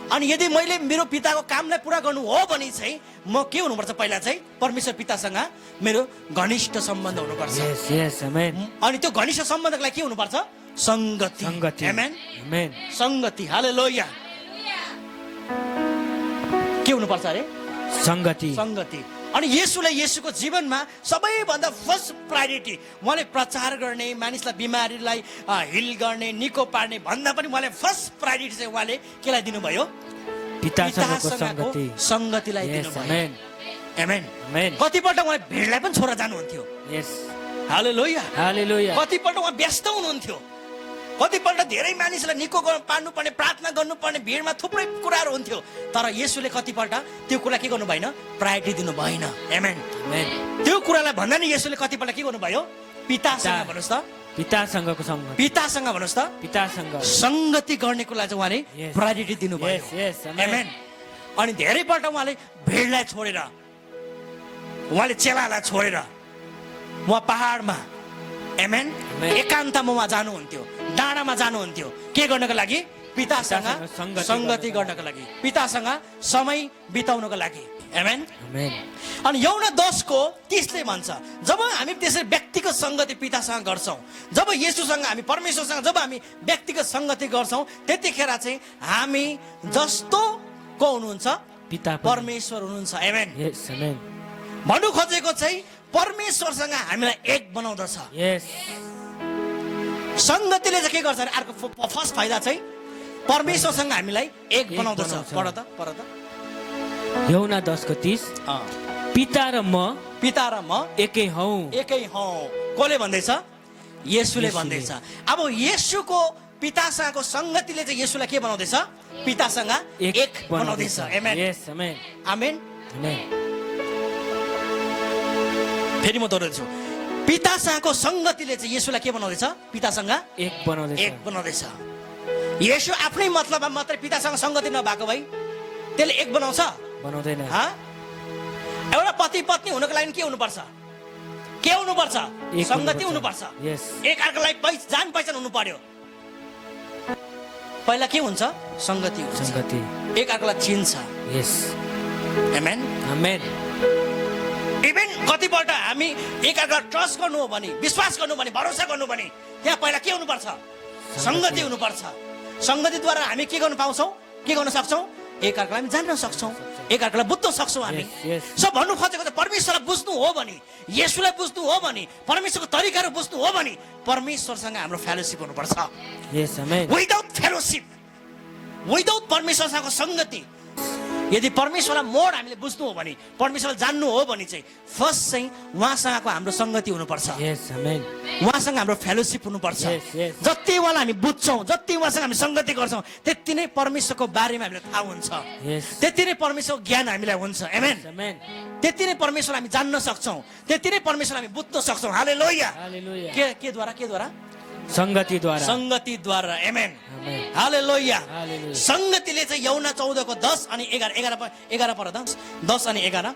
अनि यदि मैले मेरो पिताको कामलाई पुरा गर्नु हो भने चाहिँ म के हुनुपर्छ? पहिला चाहिँ परमेश्वर पितासँग मेरो घनिष्ठ सम्बन्ध हुनुपर्छ। अनि त्यो घनिष्ठ सम्बन्धको लागि के हुनुपर्छ? संगति। आमेन। संगति। हालेलुया। के हुनुपर्छ अरे? संगति। अनि येशूको जीवनमा सबैभन्दा फर्स्ट प्रायोरिटी उहाँले प्रचार गर्ने, मानिसलाई बिमारीलाई हिल गर्ने, निको पार्ने भन्दा पनि उहाँले फर्स्ट प्रायोरिटी चाहिँ उहाँले केलाई दिनुभयो? पितासँगको संगतिलाई दिनुभयो। आमेन। कतिपल्ट उहाँ भिडलाई पनि छोडेर जानुहुन्थ्यो। हालेलुया। कतिपल्ट उहाँ व्यस्त हुनुहुन्थ्यो, कतिपल्ट धेरै मानिसलाई निको पार्नुपर्ने, प्रार्थना गर्नुपर्ने, भिडमा थुप्रै कुराहरू हुन्थ्यो, तर येशूले कतिपल्ट त्यो कुरा के गर्नु भएन? प्रायोरिटी दिनु भएन। आमेन। त्यो कुरालाई भन्दा नि येशूले कतिपल्ट के गर्नुभयो? पितासँग भन्नुहोस् त, पितासँग भन्नुहोस् त, संगति गर्नेको लागि चाहिँ उहाँले प्रायोरिटी दिनुभयो। आमेन। अनि धेरैपल्ट उहाँले भिडलाई छोडेर, उहाँले चेलालाई छोडेर उहाँ पहाडमा, आमेन, एकान्तमा उहाँ जानुहुन्थ्यो, डाँडामा जानुहुन्थ्यो। के गर्नको लागि? पितासँग संगति गर्नको लागि, पितासँग समय बिताउनको लागि। आमेन। अनि यौन 10:30 भन्छ जब हामी त्यसरी व्यक्तिगत संगति पितासँग गर्छौँ, जब येशूसँग हामी परमेश्वरसँग जब हामी व्यक्तिगत संगति गर्छौँ, त्यतिखेर चाहिँ हामी जस्तो को हुनुहुन्छ? परमेश्वर हुनुहुन्छ। आमेन। भन्नु खोजेको चाहिँ परमेश्वरसँग हामीलाई एक बनाउँदछ। संगतिले चाहिँ के गर्छ अरे? अर्को फर्स्ट फाइदा चाहिँ परमेश्वरसँग हामीलाई एक बनाउँदछ। पढ त यौना 10:30 पिता र म एकै हौ। कसले भन्दैछ? येशूले भन्दैछ। अब येशूको पितासँगको संगतिले चाहिँ येशूलाई के बनाउँदैछ? पितासँग एक बनाउँदैछ। आमेन। फेरि म दोहोऱ्याउँछु, पितासँगको संगतिले चाहिँ येशूलाई के बनाउँदैछ? पितासँग एक बनाउँदैछ। येशू आफ्नै मतलबमा मात्रै पितासँग संगति नभएको भई त्यसले एक बनाउँछ? बनाउँदैन। एउटा पति पत्नी हुनको लागि के हुनुपर्छ? संगति हुनुपर्छ। एक अर्कालाई जान पहिचान हुनु पर्यो। पहिला के हुन्छ? संगति हुन्छ। एक अर्कालाई चिन्छ। आमेन। इभन कतिपल्ट हामी एकअर्का ट्रस्ट गर्नु हो भने, विश्वास गर्नु भने, भरोसा गर्नु भने त्यहाँ पहिला के हुनुपर्छ? संगति हुनुपर्छ। संगतिद्वारा हामी के गर्न पाउँछौँ, के गर्न सक्छौँ? एकअर्कालाई हामी जान्न सक्छौँ, एकअर्कालाई बुझ्न सक्छौँ हामी। सब भन्नु खोजेको त परमेश्वरलाई बुझ्नु हो भने, येशूलाई बुझ्नु हो भने, परमेश्वरको तरिकाहरू बुझ्नु हो भने परमेश्वरसँग हाम्रो फेलोसिप हुनुपर्छ। विदाउट फेलोसिप, विदाउट परमेश्वरसँगको संगति, यदि परमेश्वरलाई मोड हामीले बुझ्नु हो भने, परमेश्वरलाई जान्नु हो भने चाहिँ फर्स्ट चाहिँ उहाँसँगको हाम्रो संगति हुनुपर्छ। उहाँसँग हाम्रो फेलोसिप हुनुपर्छ। जति उहाँलाई हामी बुझ्छौँ, जति उहाँसँग हामी संगति गर्छौँ, त्यति नै परमेश्वरको बारेमा हामीलाई थाहा हुन्छ, त्यति नै परमेश्वरको ज्ञान हामीलाई हुन्छ। आमेन। त्यति नै परमेश्वर हामी जान्न सक्छौँ, त्यति नै परमेश्वर हामी बुझ्न सक्छौँ। हालेलुया। केद्वारा? संगतिद्वारा। संगतिद्वारा। आमेन। हालेलुया। संगतिले चाहिँ यूहन्ना 14:10 अनि 11 पढ 10 अनि 11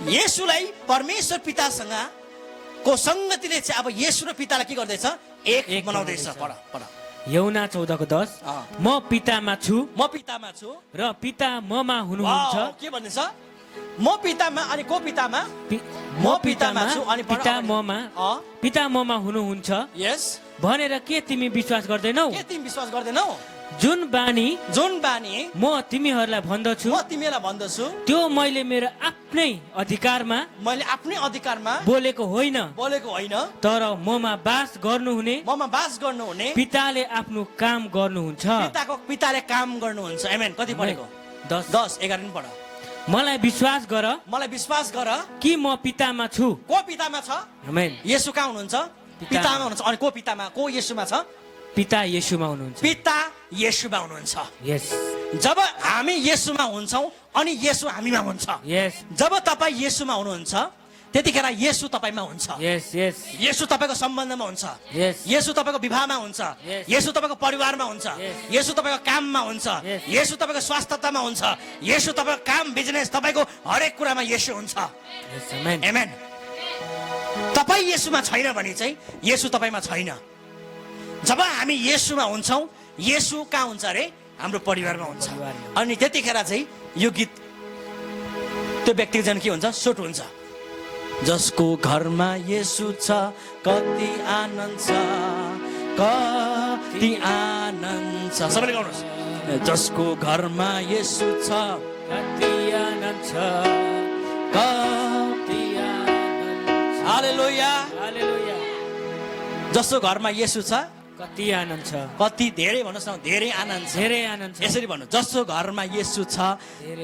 येशूलाई परमेश्वर पितासँग को संगतिले चाहिँ अब येशू र पितालाई के गर्दैछ? एक बनाउँदैछ। पढ। यूहन्ना 14:10 म पितामा छु र पिता ममा हुनुहुन्छ। के भन्दैछ? म पितामा अनि को पितामा? म पितामा छु अनि पिता ममा हुनुहुन्छ। यस भनेर के तिमी विश्वास गर्दैनौ? के तिमी विश्वास गर्दैनौ? जुन बानी म तिमीहरूलाई भन्दछु त्यो मैले मेरो आफ्नै अधिकारमा बोलेको होइन, तर ममा बास गर्नुहुने पिताले आफ्नो काम गर्नुहुन्छ। पिताले काम गर्नुहुन्छ। आमेन। कति पढेको? 10 11 पढ। मलाई विश्वास गर कि म पितामा छु। को पितामा छ? आमेन। येशू कहाँ हुनुहुन्छ? पितामा हुनुहुन्छ। अनि को पितामा? को येशूमा छ? पिता येशूमा हुनुहुन्छ। पिता येशूमा हुनुहुन्छ। यस। जब हामी येशूमा हुन्छौँ अनि येशू हामीमा हुन्छ। यस। जब तपाईँ येशूमा हुनुहुन्छ त्यतिखेर येशू तपाईँमा हुन्छ। यस यस। येशू तपाईँको सम्बन्धमा हुन्छ। यस। येशू तपाईँको विवाहमा हुन्छ। येशू तपाईँको परिवारमा हुन्छ। येशू तपाईँको काममा हुन्छ। येशू तपाईँको स्वास्थ्यतामा हुन्छ। येशू तपाईँको काम, बिजनेस, तपाईँको हरेक कुरामा येशू हुन्छ। आमेन। तपाईँ येशूमा छैन भने चाहिँ येशू तपाईँमा छैन। जब हामी येशूमा हुन्छौँ, येशू कहाँ हुन्छ अरे? हाम्रो परिवारमा हुन्छ। अनि त्यतिखेर चाहिँ यो गीत त्यो व्यक्तिको जन के हुन्छ? सुट हुन्छ। जसको घरमा येशू छ कति आनन्द छ, कति आनन्द छ। सबैले गाउनुहोस्। जसको घरमा येशू छ कति आनन्द छ, कति आनन्द। हालेलुया। हालेलुया। जसको घरमा येशू छ कति आनन्द छ, कति धेरै भन्नुहोस् न, धेरै आनन्द छ। धेरै आनन्द छ। यसरी भन्नु, जसको घरमा येशू छ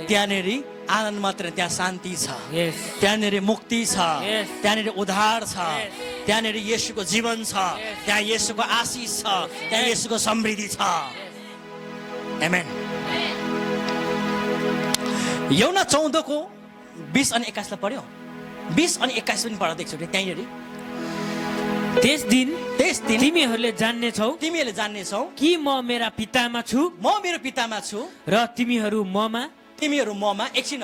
त्यहाँनिर आनन्द मात्र, त्यहाँ शान्ति छ, त्यहाँनिर मुक्ति छ, त्यहाँनिर उद्धार छ, त्यहाँनिर येशूको जीवन छ, त्यहाँ येशूको आशीष छ, त्यहाँ येशूको समृद्धि छ। आमेन। यूहन्ना 14:20 अनि 21 पढ्यो। 20 अनि 21 पनि पढ्दा देख्छौ त्यहाँनिर। त्यस दिन तिमीहरूले जान्नेछौ कि म मेरा पितामा छु, म मेरो पितामा छु र तिमीहरू ममा। एकछिन।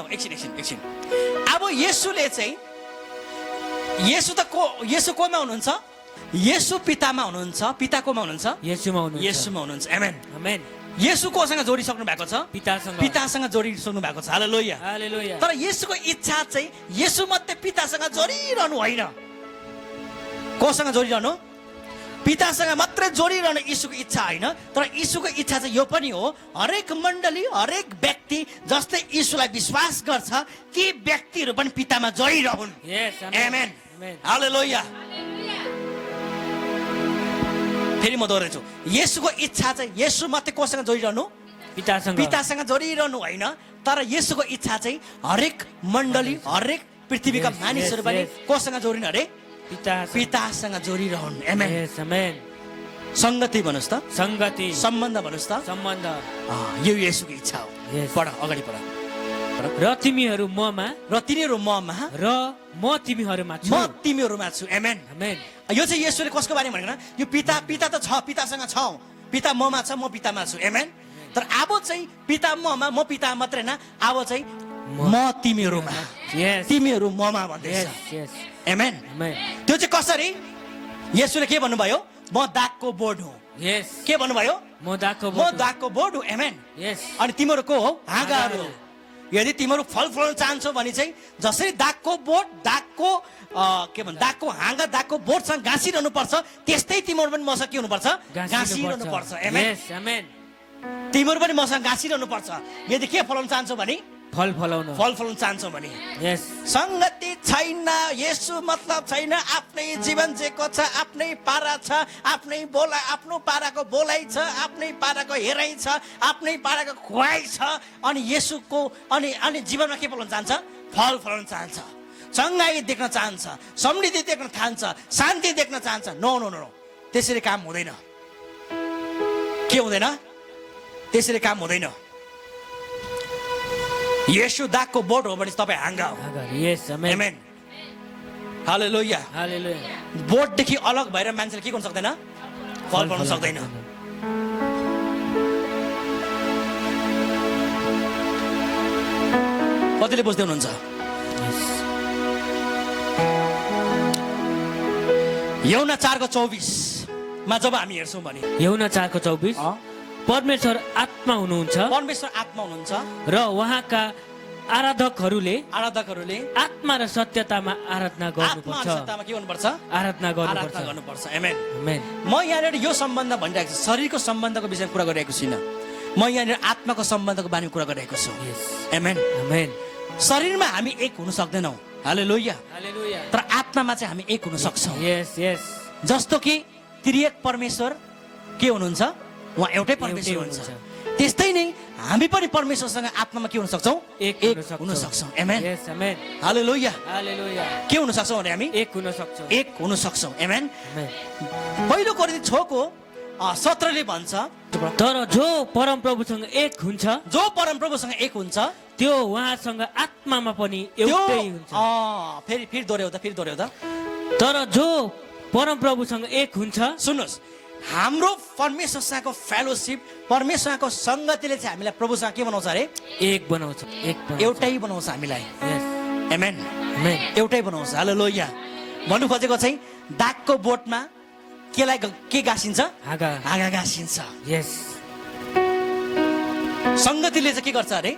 अब येशूले चाहिँ येशू कोमा हुनुहुन्छ? येशू पितामा हुनुहुन्छ। पिता कोमा हुनुहुन्छ? येशूमा हुनुहुन्छ। आमेन। आमेन। येशू कोसँग जोडिसक्नु भएको छ? पितासँग जोडिसक्नु भएको छ। हालेलुया। हालेलुया। तर येशूको इच्छा चाहिँ येशू मात्रै पितासँग जोडिरहनु होइन। कोसँग जोडिरहनु? पितासँग मात्रै जोडिरहनु यीशुको इच्छा होइन। तर यीशुको इच्छा चाहिँ यो पनि हो, हरेक मण्डली, हरेक व्यक्ति जसले यीशुलाई विश्वास गर्छ ती व्यक्तिहरू पनि पितामा जोडिरहन्। आमेन। हालेलुया। फेरि म दोहोऱ्याउँछु, येशूको इच्छा चाहिँ येशू मात्रै कोसँग जोडिरहनु? पितासँग जोडिरहनु होइन। तर येशूको इच्छा चाहिँ हरेक मण्डली, हरेक पृथ्वीका मानिसहरू पनि कोसँग जोडिनु अरे? पितासँग जोडिरहन्। आमेन। संगति भन्नुहोस् त, संगति, सम्बन्ध भन्नुहोस् त, सम्बन्ध। यो येशूको इच्छा हो। पढ, अगाडि पढ। र तिमीहरू ममा र म तिमीहरूमा छु। आमेन। आमेन। यो चाहिँ येशूले कसको बारेमा भनेको? यो पिता त छ, पितासँग छ, पिता ममा छ, म पितामा छु। आमेन। तर अब चाहिँ पिता ममा, म पिता मात्रै न, अब चाहिँ म तिमीहरूमा, तिमीहरू ममा भन्दैछ। आमेन। त्यो चाहिँ कसरी? येशूले के भन्नुभयो? म दागको बोर्ड हुँ। के भन्नुभयो? म दागको बोर्ड हुँ। आमेन। अनि तिमीहरू को हो? हाँगाहरू। यदि तिमीहरू फल फलाउन चाहन्छौ भने चाहिँ जसरी दागको बोट दागको हाँगा दागको बोटसँग गाँसिरहनु पर्छ, त्यस्तै तिमीहरू पनि मसँग के हुनुपर्छ? गाँसिरहनु पर्छ। आमेन। तिमीहरू पनि मसँग गाँसिरहनु पर्छ। यदि के फलाउन चाहन्छौ भने फल फलाउन चाहन्छौ भने। यस। संगति छैन, यसो मतलब छैन, आफ्नै जीवन जेको छ, आफ्नै पारा छ, आफ्नै बोला, आफ्नो पाराको बोलाइ छ, आफ्नै पाराको हेराइ छ, आफ्नै पाराको खुवाइ छ, अनि यसुको अनि जीवनमा के फलाउन चाहन्छ? फल फलाउन चाहन्छ, चङ्गाई देख्न चाहन्छ, समृद्धि देख्न चाहन्छ, शान्ति देख्न चाहन्छ। नो नो नो, त्यसरी काम हुँदैन। के हुँदैन? त्यसरी काम हुँदैन। येशू दागको बोट हो भने तपाईँ हाँगा हो। यस। आमेन। हालेलुया। बोटदेखि अलग भएर मान्छेले के गर्न सक्दैन? फल पाउन सक्दैन। कतिले बुझ्दै हुनुहुन्छ? यूहन्ना 4:24 जब हामी हेर्छौँ भने यूहन्ना 4:24 परमेश्वर आत्मा हुनुहुन्छ, र उहाँका आराधकहरूले आत्मा र सत्यतामा आराधना गर्नुपर्छ। के गर्नुपर्छ? आराधना गर्नुपर्छ। आमेन। आमेन। म यहाँनिर यो सम्बन्ध भनिरहेको छु, शरीरको सम्बन्धको विषयमा कुरा गरिरहेको छुइनँ। म यहाँनिर आत्माको सम्बन्धको बारेमा कुरा गरिरहेको छु। आमेन। आमेन। शरीरमा हामी एक हुन सक्दैनौँ। हालेलुया। तर आत्मामा चाहिँ हामी एक हुन सक्छौँ। यस यस। जस्तो कि त्रिएक परमेश्वर के हुनुहुन्छ? उहाँ एउटै परमेश्वर हुनुहुन्छ। त्यस्तै नै हामी पनि परमेश्वरसँग आत्मामा के हुन सक्छौँ? एक हुन सक्छौँ। आमेन। यस। आमेन। हालेलुया। हालेलुया। के हुन सक्छौँ भने हामी एक हुन सक्छौँ। आमेन। पहिलो कोरिन्थी 6:17 भन्छ, तर जो परमप्रभुसँग एक हुन्छ, त्यो उहाँसँग आत्मामा पनि एउटै हुन्छ। फेरि दोहोऱ्याउँदा तर जो परमप्रभुसँग एक हुन्छ, सुन्नुहोस्, हाम्रो परमेश्वरसँगको फेलोसिप, परमेश्वरको संगतिले चाहिँ हामीलाई प्रभुसँग के बनाउँछ अरे? एक बनाउँछ। एउटै बनाउँछ हामीलाई। आमेन। आमेन। एउटै बनाउँछ। हालेलुया। भन्नु खोजेको चाहिँ दागको बोटमा के गाँसिन्छ? हाँगा गाँसिन्छ। यस। संगतिले चाहिँ के गर्छ अरे?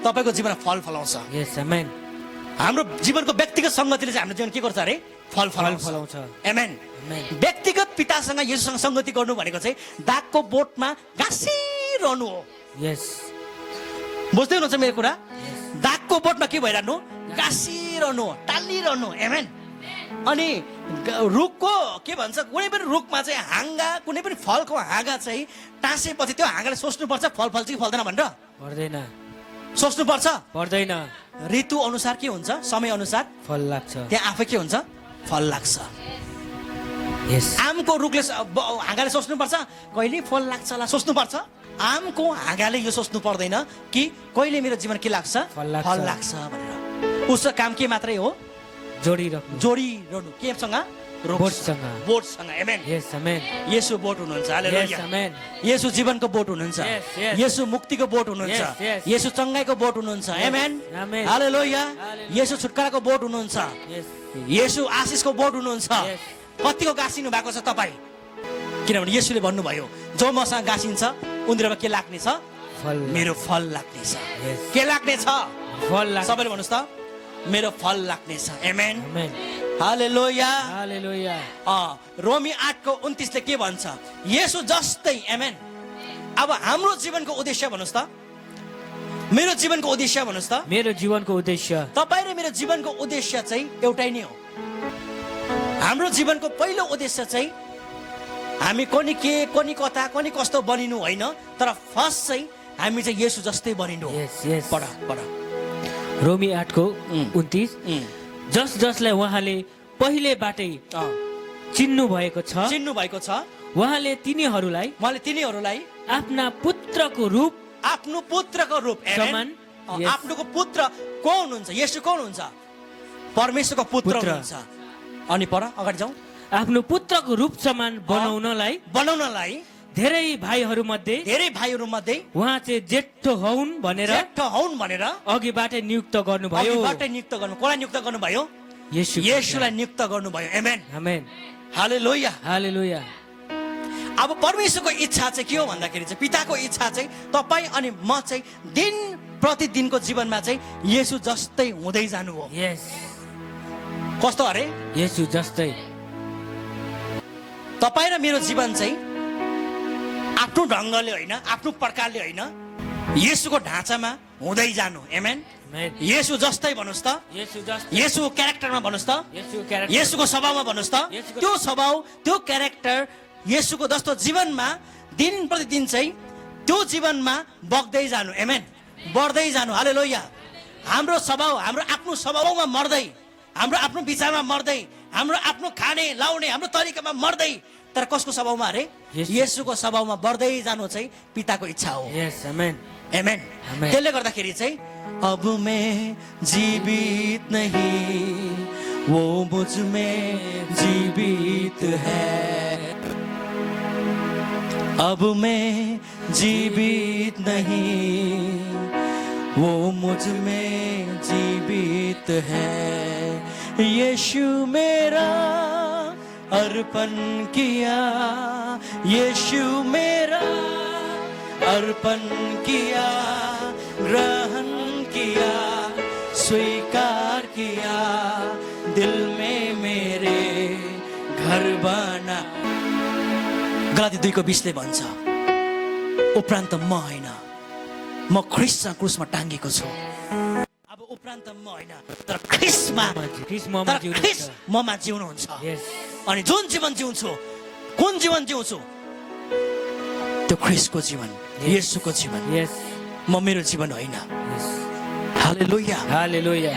तपाईको जीवनमा फल फलाउँछ। यस। आमेन। हाम्रो जीवनको व्यक्तिगत संगतिले चाहिँ हाम्रो जीवन के गर्छ अरे? फल फलाउँछ। आमेन। व्यक्तिगत पितासँग येशूसँग संगति गर्नु भनेको चाहिँ दागको बोटमा गाँसिरहनु हो। यस। बुझ्दै हुनुहुन्छ मेरो कुरा? दागको बोटमा के भइरहनु? गाँसिरहनु, टालिरहनु। आमेन। अनि रुखको के भन्छ, कुनै पनि रुखमा चाहिँ हाँगा, कुनै पनि फलको हाँगा चाहिँ टाँसेपछि त्यो हाँगाले सोच्नुपर्छ फल फल्छ कि फल्दैन भनेर? पर्दैन। सोच्नुपर्छ? पर्दैन। ऋतु अनुसार के हुन्छ? समय अनुसार फल लाग्छ। त्यहाँ आफै के हुन्छ? फल लाग्छ। आमको रुखले हाँगाले सोच्नुपर्छ कहिले फल लाग्छ होला? सोच्नुपर्छ? आमको हाँगाले यो सोच्नु पर्दैन कि कहिले मेरो जीवन के लाग्छ? फल लाग्छ भनेर। उसको काम के मात्रै हो? जोडिरहनु। केसँग? बोटसँग। आमेन। यस। आमेन। येशू बोट हुनुहुन्छ। हालेलुया। यस। आमेन। येशू जीवनको बोट हुनुहुन्छ। येशू मुक्तिको बोट हुनुहुन्छ। येशू चङ्गाइको बोट हुनुहुन्छ। आमेन। हालेलुया। येशू छुटकाराको बोट हुनुहुन्छ। येशू आशिषको बोट हुनुहुन्छ। कतिको गाँसिनु भएको छ तपाईँ? किनभने येशूले भन्नुभयो, जो मसँग गाँसिन्छ उनीहरूमा के लाग्ने छ? मेरो फल लाग्ने छ। के लाग्ने छ? फल। सबैले भन्नुहोस् त, मेरो फल लाग्ने छ। आमेन। हालेलुया। हालेलुया। रोमी 8:29 के भन्छ? येशू जस्तै। आमेन। अब हाम्रो जीवनको उद्देश्य भन्नुहोस् त, मेरो जीवनको उद्देश्य भन्नुहोस् त। मेरो जीवनको उद्देश्य, तपाईँ र मेरो जीवनको उद्देश्य चाहिँ एउटै नै हो। हाम्रो जीवनको पहिलो उद्देश्य चाहिँ हामी कनि के, कनि कता, कनि कस्तो बनिनु होइन, तर फर्स्ट चाहिँ हामी चाहिँ येशू जस्तै बनिनु हो। पढ। रोमी 8:29 जसलाई उहाँले पहिलेबाटै चिन्नु भएको छ, उहाँले तिनीहरूलाई आफ्ना पुत्रको रूप समान। आफ्नो पुत्र को हुनुहुन्छ? येशू कौन हुनुहुन्छ? परमेश्वरको पुत्र हुनुहुन्छ। अनि पर अगाडि जाउँ। आफ्नो पुत्रको रूप समान बनाउनलाई धेरै भाइहरू मध्ये उहाँ चाहिँ जेठो हौन भनेर अघिबाटै नियुक्त गर्नुभयो। कसलाई नियुक्त गर्नुभयो? येशूलाई नियुक्त गर्नुभयो। आमेन। आमेन। हालेलुया। हालेलुया। अब परमेश्वरको इच्छा चाहिँ के हो भन्दाखेरि चाहिँ, पिताको इच्छा चाहिँ तपाईँ अनि म चाहिँ दिन प्रतिदिनको जीवनमा चाहिँ येशू जस्तै हुँदै जानु हो। यस, कस्तो अरे? येशू जस्तै। तपाईँ र मेरो जीवन चाहिँ आफ्नो ढङ्गले होइन, आफ्नो प्रकारले होइन, येशूको ढाँचामा हुँदै जानु। आमेन। येशू जस्तै भन्नुहोस् त, येशू जस्तै, येशूको क्यारेक्टरमा भन्नुहोस् त, येशू क्यारेक्टर, येशूको स्वभावमा भन्नुहोस् त। त्यो स्वभाव, त्यो क्यारेक्टर येशूको जस्तो जीवनमा दिन प्रतिदिन चाहिँ त्यो जीवनमा बग्दै जानु। आमेन। बढ्दै जानु। हालेलुया। हाम्रो स्वभाव, हाम्रो आफ्नो स्वभावमा मर्दै, हाम्रो आफ्नो विचारमा मर्दै, हाम्रो आफ्नो खाने लाउने हाम्रो तरिकामा मर्दै, तर कसको स्वभावमा अरे? येशूको स्वभावमा बढ्दै जानु चाहिँ पिताको इच्छा हो। यस, आमेन, आमेन। त्यसले गर्दाखेरि चाहिँ अब मैं जीवित नहीं, वो मुझ में जीवित है। अब मैं जीवित नहीं, वो मुझ में जीवित है। यीशु मेरा अर्पण किया, यीशु मेरा अर्पण किया, ग्रहण किया, स्वीकार किया, दिल में मेरे घर बना। गलाती 2:20 भन्छ, उपरान्त म होइन, म ख्रिस्टसँग क्रुसमा टाँगेको छु। अब उपरान्त म होइन, तर ख्रिस्ट ममा जिउनुहुन्छ। अनि जुन जीवन जिउँछु, कुन जीवन जिउँछु? त्यो ख्रिस्टको जीवन, येशूको जीवन। म मेरो जीवन होइन। हालेलुया, हालेलुया।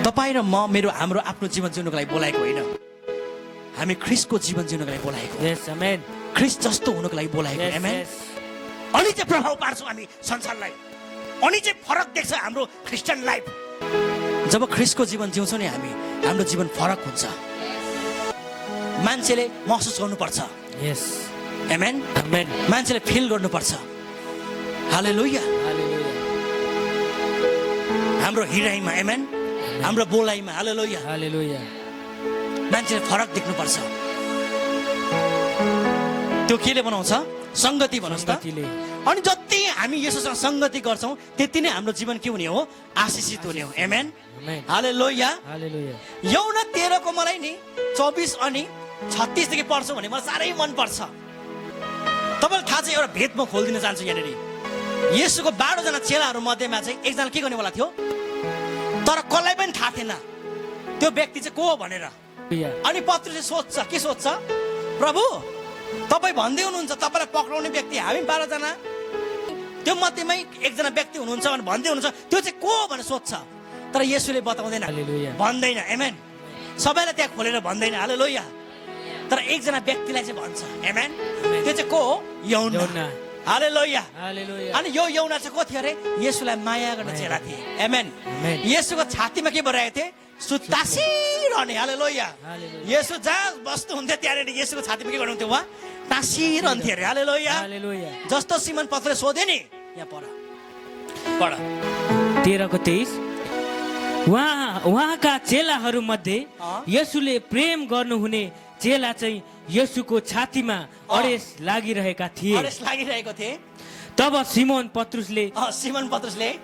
तपाईँ र म हाम्रो आफ्नो जीवन जिउनको लागि बोलाएको होइन, हामी ख्रिस्टको जीवन जिउनको लागि बोलाएको। यस, आमेन। ख्रिस्ट जस्तो हुनको लागि बोलाएको। आमेन। अनि चाहिँ प्रभाव पार्छौँ हामी संसारलाई, अनि चाहिँ फरक देख्छ हाम्रो क्रिस्चियन लाइफ। जब ख्रिस्टको जीवन जिउँछौँ नि हामी, हाम्रो जीवन फरक हुन्छ। मान्छेले महसुस गर्नुपर्छ। यस, आमेन। आमेन। मान्छेले फिल गर्नुपर्छ। हालेलुया। हालेलुया। हाम्रो हिँडाइमा, आमेन, हाम्रो बोलाइमा, हालेलुया, हालेलुया, मान्छेले फरक देख्नुपर्छ। त्यो केले बनाउँछ? संगति भन्नुहोस् त। अनि जति हामी येशूसँग संगति गर्छौँ त्यति नै हाम्रो जीवन के हुने हो? आशिषित हुने हो। आमेन। हालेलुया। हालेलुया। यौना 13 को मलाई नि 24 अनि 36 देखि पढ्छु भने मलाई साह्रै मन पर्छ। तपाईँलाई थाहा छ, एउटा भेद म खोलिदिन चाहन्छु यहाँनिर। येशूको 12 जना चेलाहरू मध्येमा चाहिँ एकजना के गर्नेवाला थियो, तर कसलाई पनि थाहा थिएन त्यो व्यक्ति चाहिँ को हो भनेर। अनि पत्रुसले सोध्छ, के सोध्छ? प्रभु, तपाईँ भन्दै हुनुहुन्छ तपाईँलाई पक्राउने व्यक्ति हामी 12 जना, त्यो मध्येमै एकजना व्यक्ति हुनुहुन्छ भनेर भन्दै हुनुहुन्छ, त्यो चाहिँ को हो भनेर सोध्छ। तर येशूले बताउँदैन, भन्दैन। आमेन। सबैलाई त्यहाँ खोलेर भन्दैन। हालेलुया। तर एकजना व्यक्तिलाई चाहिँ भन्छ। आमेन। त्यो चाहिँ को हो? यौना। हालेलुया। हालेलुया। अनि यो यौना चाहिँ को थियो अरे? येशूलाई माया गर्ने चेला थिए। आमेन। येशूको छातीमा के भइरहेको थिए? सुतासिरहने। हालेलुया। येशू जहाँ बस्नु हुन्थ्यो त्यहाँनिर येशूको छातीमा के गर्नुहुन्थ्यो? उहाँ टाँसिरहन्थ्यो अरे। हालेलुया। हालेलुया। जस्तो सिमन पत्रुसले सोधे नि, यहाँ पढ 13:23। उहाँका चेलाहरू मध्ये येशूले प्रेम गर्नुहुने चेला चाहिँ येशूको छातीमा अडेस लागिरहेका थिए। अडेस लागिरहेको थिए। तब सिमोन पत्रुसले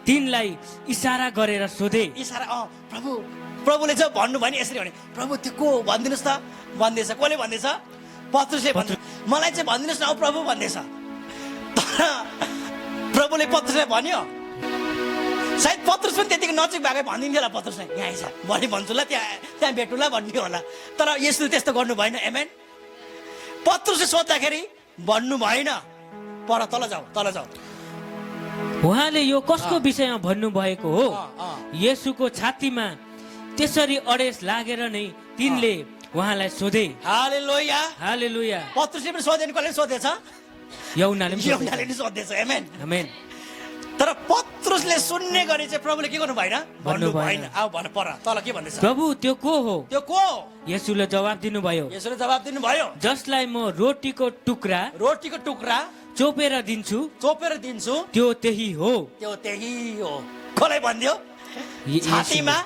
तिनलाई इशारा गरेर सोधे। इशारा, प्रभुले जब भन्नुभयो नि यसरी भने, प्रभु त्यो को भनिदिनुहोस् त भन्दैछ। कसले भन्दैछ? पत्रुसले भन्नु, मलाई चाहिँ भनिदिनुहोस् न औ प्रभु भन्दैछ। तर प्रभुले पत्रुसलाई भन्यो, सायद पत्रुस पनि त्यतिको नजिक भएको भनिदिन्थ्यो होला पत्रुसलाई, यहाँ आइज भनी भन्छु ल, त्यहाँ भेटौँला भन्ने होला। तर यसले त्यस्तो गर्नु भएन। आमेन। पत्रुसले सोद्धाखेरि भन्नु भएन, पर तल जाऊ। उहाँले यो कसको विषयमा भन्नुभएको हो? येशूको छातीमा त्यसरी अडेस लागेर नै तिनले उहाँलाई सोधे। हालेलुया। हालेलुया। पत्रुसले पनि सोधेन, कसले सोधेछ? यौनाले पनि सोधेछ। आमेन। आमेन। तर पत्रुसले सुन्ने गरी चाहिँ प्रभुले के गर्नु भएन? भन्नु भएन। आऊ भन पर तल के भन्दैछ? प्रभु त्यो को हो? त्यो को? येशूले जवाब दिनुभयो, जसलाई म रोटीको टुक्रा चोपेर दिन्छु त्यो त्यही हो। कसलाई भन्दियो? छातीमा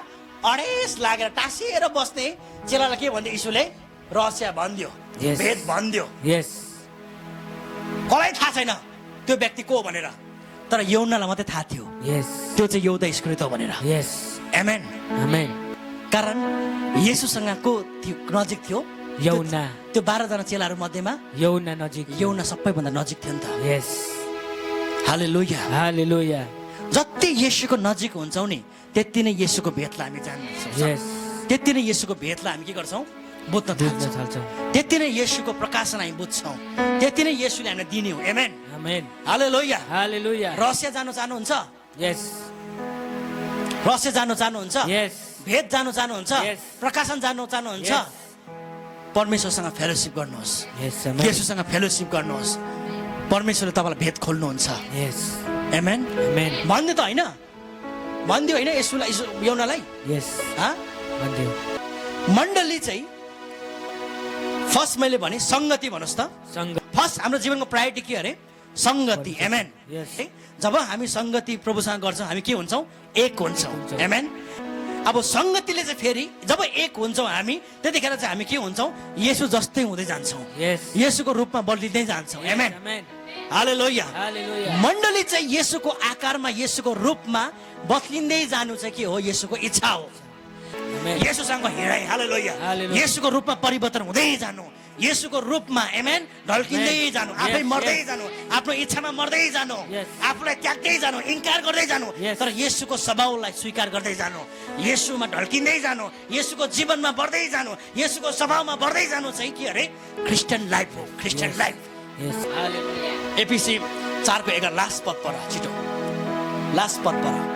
अडेस लागेर टाँसिएर बस्ने चेलालाई के भन्दियो? यीशुले रहस्य भन्दियो, भेद भन्दियो। यस। कसलाई थाहा छैन त्यो व्यक्ति को भनेर, तर यौनालाई मात्रै थाहा थियो Yes. त्यो चाहिँ यहुदा इस्करियोत हो भनेर। Yes. आमेन। Amen. कारण येशूसँग को नजिक थियो? यौना. त्यो 12 जना चेलाहरू मध्येमा यौना नजिक. यौना सबैभन्दा नजिक थियो नि त। Yes. हालेलुया। Hallelujah. जति येशूको नजिक हुन्छौँ नि त्यति नै येशूको भेतलाई हामी जान्छौँ। Yes. त्यति नै येशूको भेतलाई हामी के गर्छौँ? बुझ्न बुझ्न थाल्छौँ। थाल्छौँ. त्यति नै येशूको प्रकाशन हामी बुझ्छौँ। त्यति नै येशूले हामीलाई दिने हो। आमेन। Amen. हालेलुया। Hallelujah. रहस्य जानु चाहनुहुन्छ? Yes. रहस्य जानु चाहनुहुन्छ? Yes. भेद जानु चाहनुहुन्छ? Yes. प्रकाशन जानु चाहनुहुन्छ? Yes. परमेश्वरसँग फेलोसिप गर्नुहोस्। Yes. Amen. येशूसँग फेलोसिप गर्नुहोस्। परमेश्वरले तपाईँलाई भेद खोल्नुहुन्छ। Yes. आमेन। Amen. भन्ने त होइन, भनिदियो होइन यसुलाई यौनालाई? Yes. भन्दियो. मण्डली चाहिँ फर्स्ट मैले भने सङ्गति भन्नुहोस् त। सङ्ग. फर्स्ट हाम्रो जीवनको प्रायोरिटी के अरे? सङ्गति। आमेन। Yes. है? जब हामी सङ्गति प्रभुसँग गर्छौँ हामी के हुन्छौँ? एक हुन्छौँ। आमेन। अब सङ्गतिले चाहिँ फेरि जब एक हुन्छौँ हामी त्यतिखेर चाहिँ हामी के हुन्छौँ? येशू जस्तै हुँदै जान्छौँ। Yes. येशूको रूपमा बदलिँदै जान्छौँ। आमेन। Amen. हालेलुया। Hallelujah. मण्डली चाहिँ येशूको आकारमा येशूको रूपमा बदलिँदै जानु चाहिँ के हो? येशूको इच्छा हो। Amen. येशूसँग हिँडाइ। हालेलुया। हालेलुया। येशूको रूपमा परिवर्तन हुँदै जानु, येशूको रूपमा आमेन ढल्किँदै Amen. जानु, Yes, आफै मर्दै yes. जानु, आफ्नो इच्छामा मर्दै जानु, Yes. आफूलाई त्याग्दै जानु, इन्कार गर्दै जानु, Yes. तर येशूको स्वभावलाई स्वीकार गर्दै जानु, येशूमा ढल्किँदै जानु, येशूको जीवनमा बढ्दै जानु, येशूको स्वभावमा बढ्दै जानु चाहिँ के अरे? क्रिस्चियन लाइफ हो। Christian Yes. Life. Yes. Hallelujah. एपिसी 4:11 last पद पढ छिटो। लास्ट पद पढ।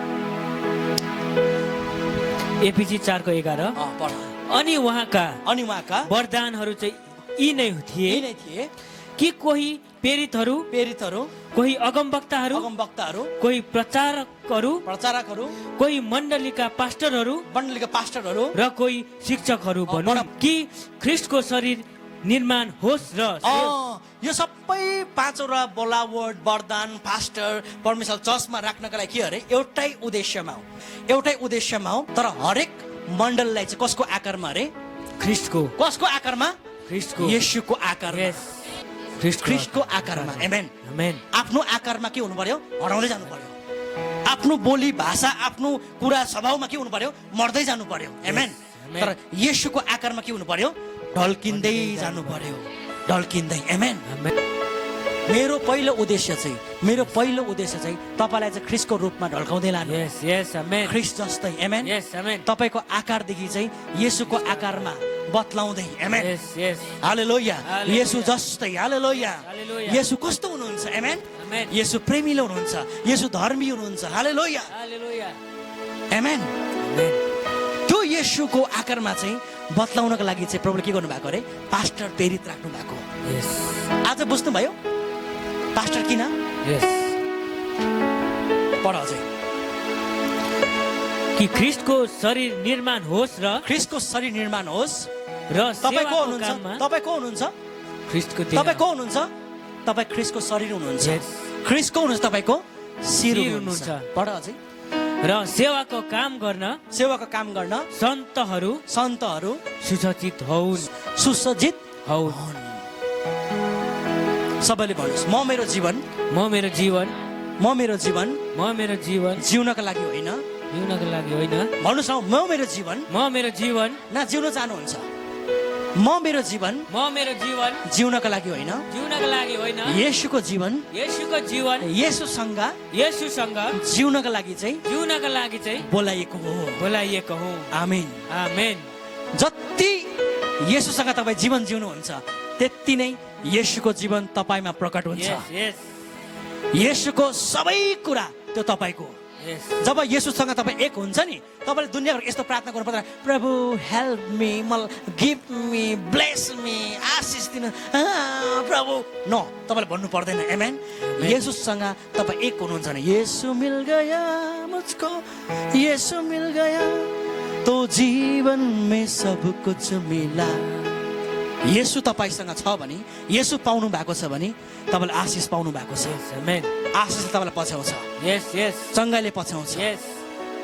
एपिसी 4:11. पढ। अनि उहाँका अनि उहाँका वरदानहरू चाहिँ यी नै थिए यी नै थिए कि कोही प्रेरितहरू, प्रेरितहरू, कोही अगमवक्ताहरू, अगमवक्ताहरू, कोही प्रचारकहरू, प्रचारकहरू, कोही मण्डलीका पास्टरहरू मण्डलीका पास्टरहरू र कोही शिक्षकहरू भनौँ बडा- कि ख्रिस्टको शरीर निर्माण होस् र यो सबै पाँचवटा बोलावट वरदान पास्टर परमेश्वर चर्चमा राख्नका लागि के अरे? एउटै उद्देश्यमा हो। एउटै उद्देश्यमा हो। तर हरेक मण्डललाई चाहिँ कसको आकारमा अरे? ख्रिस्टको कसको आकारमा? ख्रिस्टको येशूको आकारमा। Yes. ख्रिस्टको ख्रिस्टको आकारमा। आमेन। आमेन. आफ्नो आकारमा के हुनु पर्यो? हराउँदै जानु पर्यो। आफ्नो बोली भाषा आफ्नो कुरा स्वभावमा के हुनु पर्यो? मर्दै जानु पर्यो। आमेन। Amen. तर येशूको आकारमा के हुनु पर्यो? ढल्किँदै जानु पर्यो। ढल्किँदै। आमेन। आमेन. मेरो पहिलो उद्देश्य चाहिँ तपाईँलाई चाहिँ ख्रिस्टको रूपमा ढल्काउँदै लानु। Yes. Yes. Amen. ख्रिस्ट जस्तै। आमेन। Yes. Amen. तपाईँको आकारदेखि चाहिँ येशूको आकारमा बतलाउँदै। आमेन। Yes. Yes. हालेलुया। हालेलुया। येशू जस्तै। हालेलुया। हालेलुया। येशू कस्तो हुनुहुन्छ? आमेन। Amen. येशू प्रेमिलो हुनुहुन्छ, येशू धर्मी हुनुहुन्छ। हालेलुया। Hallelujah. आमेन। Amen. त्यो येशूको आकारमा चाहिँ बतलाउनको लागि चाहिँ प्रभुले के गर्नु भएको अरे? पास्टर प्रेरित राख्नु भएको। Yes. आज बुझ्नुभयो पास्टर किन? Yes. पढ अझै। कि ख्रिस्टको शरीर निर्माण होस् र ख्रिस्टको शरीर निर्माण होस्। र तपाईँ को सेवाको हुनुहुन्छ? काममा तपाईँ को हुनुहुन्छ? ख्रिस्टको देह तपाईँ को हुनुहुन्छ? तपाईँ ख्रिस्टको शरीर हुनुहुन्छ। Yes. ख्रिस्ट को हुनुहुन्छ? तपाईँको शिर शिर हुनुहुन्छ। हुनुहुन्छ। पढ अझै। र सेवाको काम गर्न सेवाको काम गर्न सन्तहरू सुसज्जित हौन् सुसज्जित हौन्। हुन्। सबैले भन्नुहोस् म मेरो जीवन जिउनका लागि होइन। जिउनको लागि होइन। भन्नुहोस् न म मेरो जीवन न जिउन चाहनुहुन्छ? म मेरो जीवन जिउनका लागि होइन। जिउनको लागि होइन। येशूको जीवन येशूसँग जिउनका लागि चाहिँ बोलाइएको हो। आमेन। आमेन. जति येशूसँग तपाईँ जीवन जिउनुहुन्छ त्यति नै येशूको जीवन तपाईँमा प्रकट हुन्छ। Yes. Yes. येशूको सबै कुरा त्यो तपाईँको। Yes. जब येशूसँग तपाईँ एक हुन्छ नि तपाईँले दुनियाँभर यस्तो प्रार्थना गर्नु पर्दैन, प्रभु help me, give me, bless me, आशिष दिनु प्रभु। नो, तपाईँले भन्नु पर्दैन। आमेन। येशूसँग तपाईँ एक हुनुहुन्छ भने येशू मिल गया मुझको, येशू मिल गया तो जीवन में सब कुछ मिला। येशू तपाईँसँग छ भने, येशू पाउनु भएको छ भने तपाईँले आशिष पाउनु भएको छ। Yes. Amen. आशिषले तपाईँलाई पछ्याउँछ, Yes. Yes. चङ्गाइले पछ्याउँछ। Yes.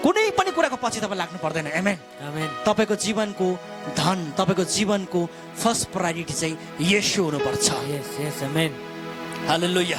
कुनै पनि कुराको पछि तपाईँ लाग्नु पर्दैन। आमेन। Amen. तपाईँको जीवनको धन, तपाईँको जीवनको फर्स्ट प्रायोरिटी चाहिँ येशू हुनुपर्छ। Yes. Yes. Amen. हालेलुया। Hallelujah.